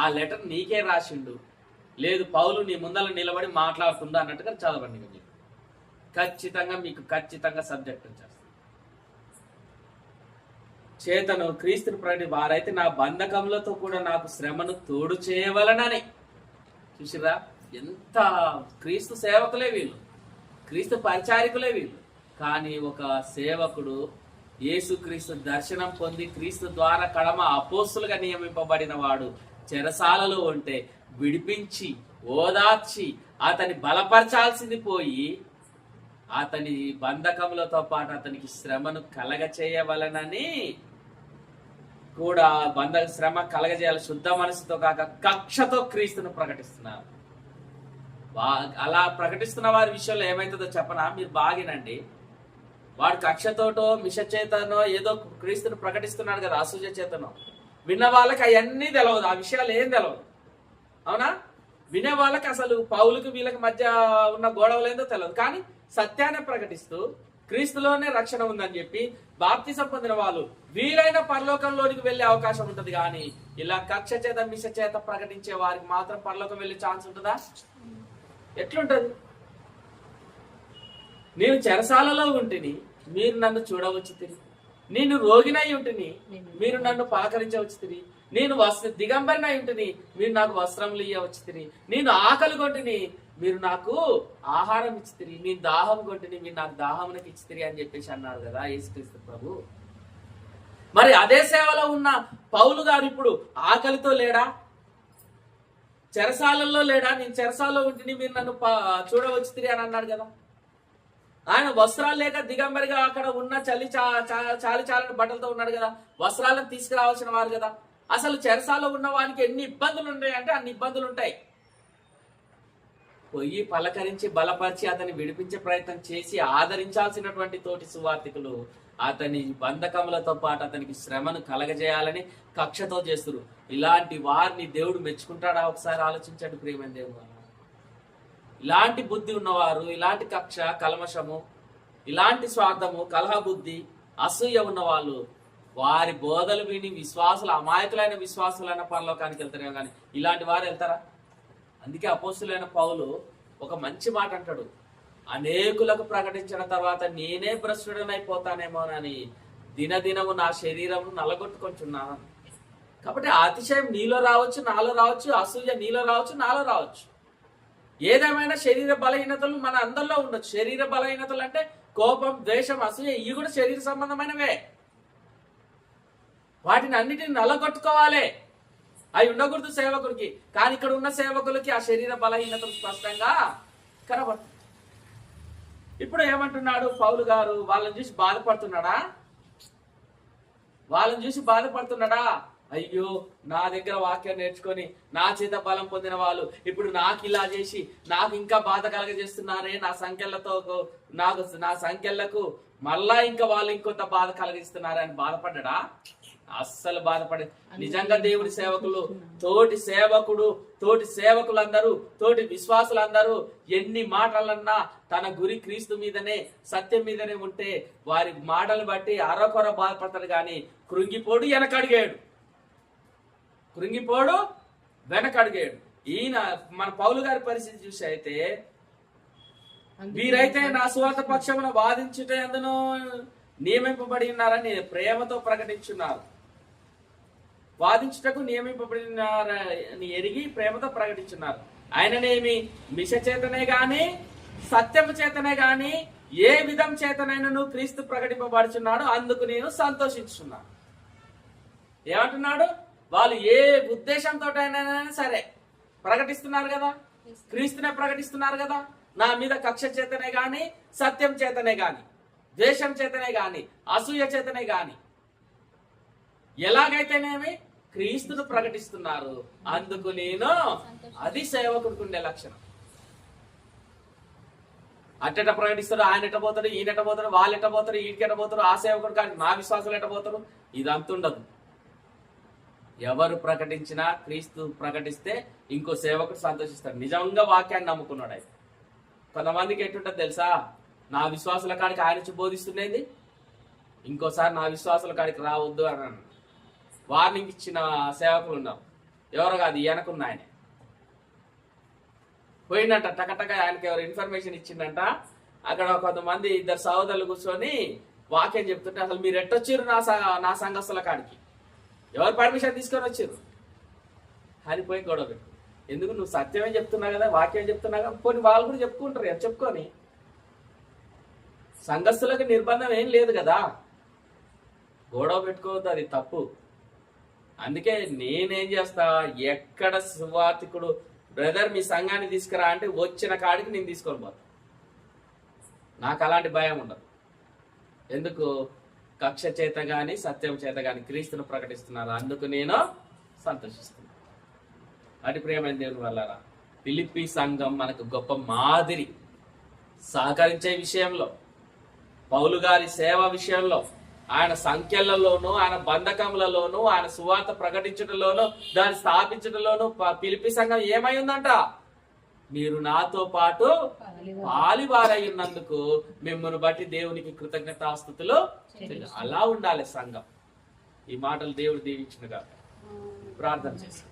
ఆ లెటర్ నీకే రాసిండు, లేదు పౌలు నీ ముందర నిలబడి మాట్లాడుతుందా అన్నట్టుగా చదవండి. మీరు ఖచ్చితంగా మీకు ఖచ్చితంగా సబ్జెక్ట్ వచ్చేస్తుంది. చేతను క్రీస్తుని ప్రకటి వారైతే నా బంధకములతో కూడా నాకు శ్రమను తోడు చేయవలనని. చూసిరా, ఎంత క్రీస్తు సేవకులే వీళ్ళు, క్రీస్తు పరిచారికులే వీళ్ళు. కానీ ఒక సేవకుడు యేసుక్రీస్తు దర్శనం పొంది క్రీస్తు ద్వారా కడమ అపోస్తులుగా నియమింపబడిన వాడు చెరసాలలో ఉంటే విడిపించి ఓదార్చి అతని బలపరచాల్సింది పోయి అతని బంధకములతో పాటు అతనికి శ్రమను కలగచేయవలనని కూడా శ్రమ కలగజేయాలి. శుద్ధ మనసుతో కాక కక్షతో క్రీస్తును ప్రకటిస్తున్నారు. అలా ప్రకటిస్తున్న వారి విషయంలో ఏమైతుందో చెప్పనా, మీరు బాగినండి. వాడు కక్షతోటో మిష చేతనో ఏదో క్రీస్తును ప్రకటిస్తున్నాడు కదా, అసూయ చేతనో. విన్న వాళ్ళకి అవన్నీ తెలవదు, ఆ విషయాలు ఏం తెలవదు. అవునా? వినే వాళ్ళకి అసలు పౌలుకి వీళ్ళకి మధ్య ఉన్న గొడవలు ఏందో తెలియదు. కానీ సత్యాన్ని ప్రకటిస్తూ క్రీస్తులోనే రక్షణ ఉందని చెప్పి బాప్తిసం పొందిన వాళ్ళు వీలైన పరలోకంలోనికి వెళ్లే అవకాశం ఉంటుంది. కానీ ఇలా కక్ష చేత మిష చేత ప్రకటించే వారికి మాత్రం పరలోకం వెళ్లే ఛాన్స్ ఉంటుందా? ఎట్లుంటది? నేను చెరసాలలో ఉంటిని, మీరు నన్ను చూడవచ్చు తిరి. నేను రోగినై ఉంటిని, మీరు నన్ను పలకరించవచ్చు తిరి. నేను దిగంబరినై ఉంటిని, మీరు నాకు వస్త్రములు ఇయ్యవచ్చు తిరి. నేను ఆకలి కొంటిని, మీరు నాకు ఆహారం ఇచ్చితిరి. నేను దాహం కొంటిని, మీరు నాకు దాహమునకి ఇచ్చితిరి అని చెప్పేసి అన్నారు కదా యేసుక్రీస్తు ప్రభు. మరి అదే సేవలో ఉన్న పౌలు గారు ఇప్పుడు ఆకలితో లేడా? చెరసాలలో లేడా? నేను చెరసాలలో ఉంటిని, మీరు నన్ను చూడవచ్చు తిరి అని అన్నాడు కదా. ఆయన వస్త్రాలు లేక దిగంబరిగా అక్కడ ఉన్న చాలని బట్టలతో ఉన్నాడు కదా. వస్త్రాలను తీసుకురావాల్సిన వారు కదా. అసలు చెరసాలో ఉన్న వానికి ఎన్ని ఇబ్బందులు ఉంటాయి అంటే అన్ని ఇబ్బందులు ఉంటాయి. పొయ్యి పలకరించి బలపరిచి అతన్ని విడిపించే ప్రయత్నం చేసి ఆదరించాల్సినటువంటి తోటి సువార్థికులు అతని బంధకములతో పాటు అతనికి శ్రమను కలగజేయాలని కక్షతో చేస్తున్నారు. ఇలాంటి వారిని దేవుడు మెచ్చుకుంటాడా? ఒకసారి ఆలోచించండి ప్రియమైన దేవుడు. ఇలాంటి బుద్ధి ఉన్నవారు, ఇలాంటి కక్ష, కల్మషము, ఇలాంటి స్వార్థము, కలహ బుద్ధి, అసూయ ఉన్న వాళ్ళు వారి బోధలు విని విశ్వాసులు, అమాయకులైన విశ్వాసులైన పరలోకానికి వెళ్తారేమో కానీ ఇలాంటి వారు వెళ్తారా? అందుకే అపోస్తులైన పౌలు ఒక మంచి మాట అంటాడు, అనేకులకు ప్రకటించిన తర్వాత నేనే భ్రష్టుడనైపోతానేమోనని దినదినము నా శరీరం నలగొట్టుకుంటున్నాను. కాబట్టి ఆ అతిశయం నీలో రావచ్చు, నాలో రావచ్చు, అసూయ నీలో రావచ్చు, నాలో రావచ్చు. ఏదేమైనా శరీర బలహీనతలు మన అందరిలో ఉండొచ్చు. శరీర బలహీనతలు అంటే కోపం, ద్వేషం, అసూయ, ఇవి కూడా శరీర సంబంధమైనవే. వాటిని అన్నిటిని నలగొట్టుకోవాలి. అవి ఉండకూడదు సేవకుడికి. కానీ ఇక్కడ ఉన్న సేవకులకి ఆ శరీర బలహీనతలు స్పష్టంగా కనబడుతుంది. ఇప్పుడు ఏమంటున్నాడు పౌలు గారు? వాళ్ళని చూసి బాధపడుతున్నాడా? వాళ్ళని చూసి బాధపడుతున్నాడా? అయ్యో, నా దగ్గర వాక్యం నేర్చుకొని నా చేత బలం పొందిన వాళ్ళు ఇప్పుడు నాకు ఇలా చేసి నాకు ఇంకా బాధ కలగజేస్తున్నారే, నా సంఖ్యలకు మళ్ళా ఇంకా వాళ్ళు ఇంకొంత బాధ కలిగిస్తున్నారే అని బాధపడ్డా? అస్సలు బాధపడే. నిజంగా దేవుడి సేవకులు, తోటి సేవకులందరూ, తోటి విశ్వాసులందరూ ఎన్ని మాటలన్నా తన గురి క్రీస్తు మీదనే, సత్యం మీదనే ఉంటే వారి మాటలు బట్టి అరకొర బాధపడతాడు. కానీ కృంగిపోడు, వెనకడిగాడు. ఈయన మన పౌలు గారి పరిస్థితి చూసి అయితే, వీరైతే నా సువార్త పక్షమున వాదించుట ఎందును నియమింపబడి ఉన్నారని ప్రేమతో ప్రకటించున్నారు. వాదించుటకు నియమింపబడినారని ఎరిగి ప్రేమతో ప్రకటించున్నారు. ఆయననేమి మిష చేతనే గాని, సత్యము చేతనే గాని, ఏ విధం చేతనైనను క్రీస్తు ప్రకటింపబడుచున్నాడు, అందుకు నేను సంతోషించున్నాను. ఏమంటున్నాడు? వాళ్ళు ఏ ఉద్దేశంతో అయినా సరే ప్రకటిస్తున్నారు కదా, క్రీస్తునే ప్రకటిస్తున్నారు కదా. నా మీద కక్ష చేతనే గాని, సత్యం చేతనే గాని, ద్వేషం చేతనే గాని, అసూయ చేతనే గాని, ఎలాగైతేనేమి క్రీస్తును ప్రకటిస్తున్నారు. అందుకు నేను, అది సేవకుడికి ఉండే లక్షణం. అట్టెట ప్రకటిస్తారు, ఆయన ఎట్ట పోతాడు, ఈయన ఎట్ట పోతాడు, వాళ్ళు ఎట్ట పోతారు, ఈయనకి ఎట్ట పోతారు, ఆ సేవకుడు కానీ నా విశ్వాసాలు ఎట్ట పోతారు, ఇదంతా ఉండదు. ఎవరు ప్రకటించినా, క్రీస్తు ప్రకటిస్తే ఇంకో సేవకుడు సంతోషిస్తాడు. నిజంగా వాక్యాన్ని నమ్ముకున్నాడు. అయితే కొంతమందికి ఎట్టుంటది తెలుసా? నా విశ్వాసుల కాడికి ఆయన బోధిస్తుండేది, ఇంకోసారి నా విశ్వాసుల కాడికి రావద్దు అన్నాను. వార్నింగ్ ఇచ్చిన సేవకులు ఉన్నారు. ఎవరు కాదు, వెనకున్న ఆయన పోయిందంట. టకటక ఆయనకి ఎవరు ఇన్ఫర్మేషన్ ఇచ్చిందంట. అక్కడ కొంతమంది ఇద్దరు సహోదరులు కూర్చొని వాక్యం చెప్తుంటే, అసలు మీరు ఎట్టొచ్చారు నా సంఘస్థల కాడికి, ఎవరు పర్మిషన్ తీసుకొని వచ్చారు అని పోయి గొడవ పెట్టు. ఎందుకు, నువ్వు సత్యమే చెప్తున్నావు కదా, వాక్యం చెప్తున్నావు కదా, పోనీ వాళ్ళు కూడా చెప్పుకుంటారు కదా, చెప్పుకొని. సంఘస్థులకు నిర్బంధం ఏం లేదు కదా, గొడవ పెట్టుకోవద్దు, అది తప్పు. అందుకే నేనేం చేస్తా, ఎక్కడ సువార్తికుడు బ్రదర్ మీ సంఘాన్ని తీసుకురా అంటే వచ్చిన కాడికి నేను తీసుకొని పోతా. నాకు అలాంటి భయం ఉండదు. ఎందుకు, కక్ష చేత గాని సత్యం చేత గాని క్రీస్తును ప్రకటిస్తున్నారు, అందుకు నేను సంతోషిస్తున్నాను. అటు ప్రియమైన దేవుని వల్ల ఫిలిప్పీ సంఘం మనకు గొప్ప మాదిరి. సహకరించే విషయంలో, పౌలు గారి సేవ విషయంలో, ఆయన సంఖ్యలలోనూ, ఆయన బంధకములలోనూ, ఆయన సువార్త ప్రకటించడంలోనూ, దాన్ని స్థాపించడంలోనూ ఫిలిప్పీ సంఘం ఏమై ఉందంట, మీరు నాతో పాటు పాలివారై ఉన్నందుకు మిమ్మల్ని బట్టి దేవునికి కృతజ్ఞతాస్తుతులు. అలా ఉండాలి సంఘం. ఈ మాటలు దేవుడు దీవించినగా ప్రార్థన చేసి.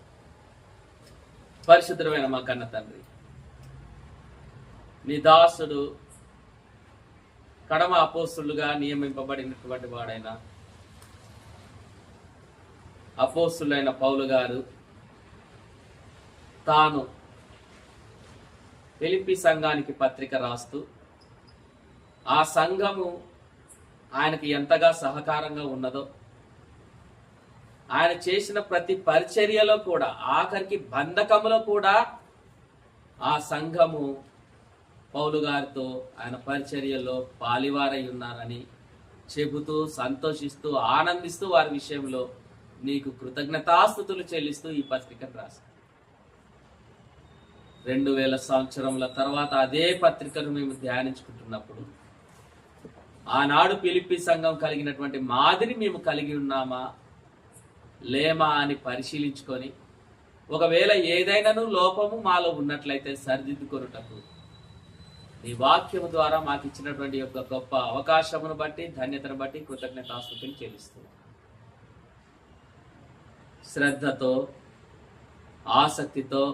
పరిశుద్ధమైన మా కన్న తండ్రి, నీ దాసుడు కడమ అపోస్తులుగా నియమింపబడినటువంటి వాడైన అపోస్తులైన పౌలు గారు తాను ఫిలిప్పీ సంఘానికి పత్రిక రాస్తూ, ఆ సంఘము ఆయనకి ఎంతగా సహకారంగా ఉన్నదో, ఆయన చేసిన ప్రతి పరిచర్యలో కూడా, ఆఖరికి బంధకములో కూడా ఆ సంఘము పౌలు గారితో ఆయన పరిచర్యలో పాలివారై ఉన్నారని చెబుతూ, సంతోషిస్తూ, ఆనందిస్తూ, వారి విషయంలో నీకు కృతజ్ఞతాస్తుతులు చెల్లిస్తూ ఈ పత్రికను రాశారు. 2000 సంవత్సరముల తర్వాత అదే పత్రికను మేము ధ్యానించుకుంటున్నప్పుడు, ఆనాడు ఫిలిప్పీ సంఘం కలిగినటువంటి మాదిరి మేము కలిగి ఉన్నామా లేమా అని పరిశీలించుకొని, ఒకవేళ ఏదైనాను లోపము మాలో ఉన్నట్లయితే సరిదిద్దుకొనుటకు నీ వాక్యము ద్వారా మాకు ఇచ్చినటువంటి యొక్క గొప్ప అవకాశమును బట్టి, ధన్యతను బట్టి కృతజ్ఞతాస్తుతులు చెల్లిస్తున్నాం. శ్రద్ధతో, ఆసక్తితో,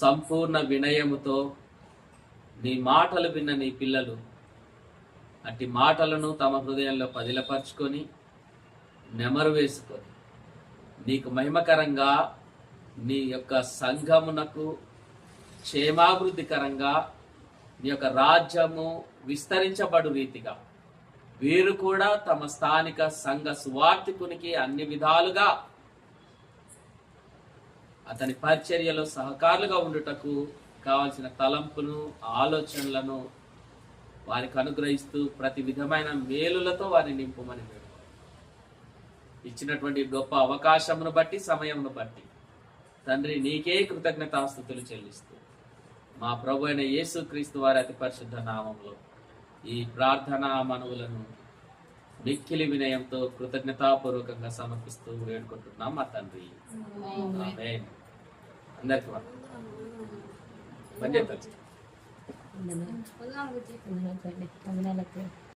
సంపూర్ణ వినయముతో నీ మాటలు విన్న నీ పిల్లలు అట్టి మాటలను తమ హృదయంలో పదిలపరుచుకొని, నెమరు వేసుకొని, నీకు మహిమకరంగా, నీ యొక్క సంఘమునకు క్షేమాభివృద్ధికరంగా, నీ యొక్క రాజ్యము విస్తరించబడు రీతిగా వీరు కూడా తమ స్థానిక సంఘ సువార్తికునికి అన్ని విధాలుగా అతని పరిచర్యలో సహకారులుగా ఉండుటకు కావాల్సిన తలంపును, ఆలోచనలను వారికి అనుగ్రహిస్తూ ప్రతి విధమైన మేలులతో వారిని నింపమని ఇచ్చినటువంటి గొప్ప అవకాశమును బట్టి, సమయమును బట్టి తండ్రి నీకే కృతజ్ఞతాస్తుతులు చెల్లిస్తూ, మా ప్రభు అయిన యేసుక్రీస్తు వారి అతి పరిశుద్ధ నామంలో ఈ ప్రార్థనా మనవులను మిక్కిలి వినయంతో కృతజ్ఞతాపూర్వకంగా సమర్పిస్తూ వేడుకుంటున్నాం మా తండ్రి. ఆమేన్. అందరికీ వందనాలు.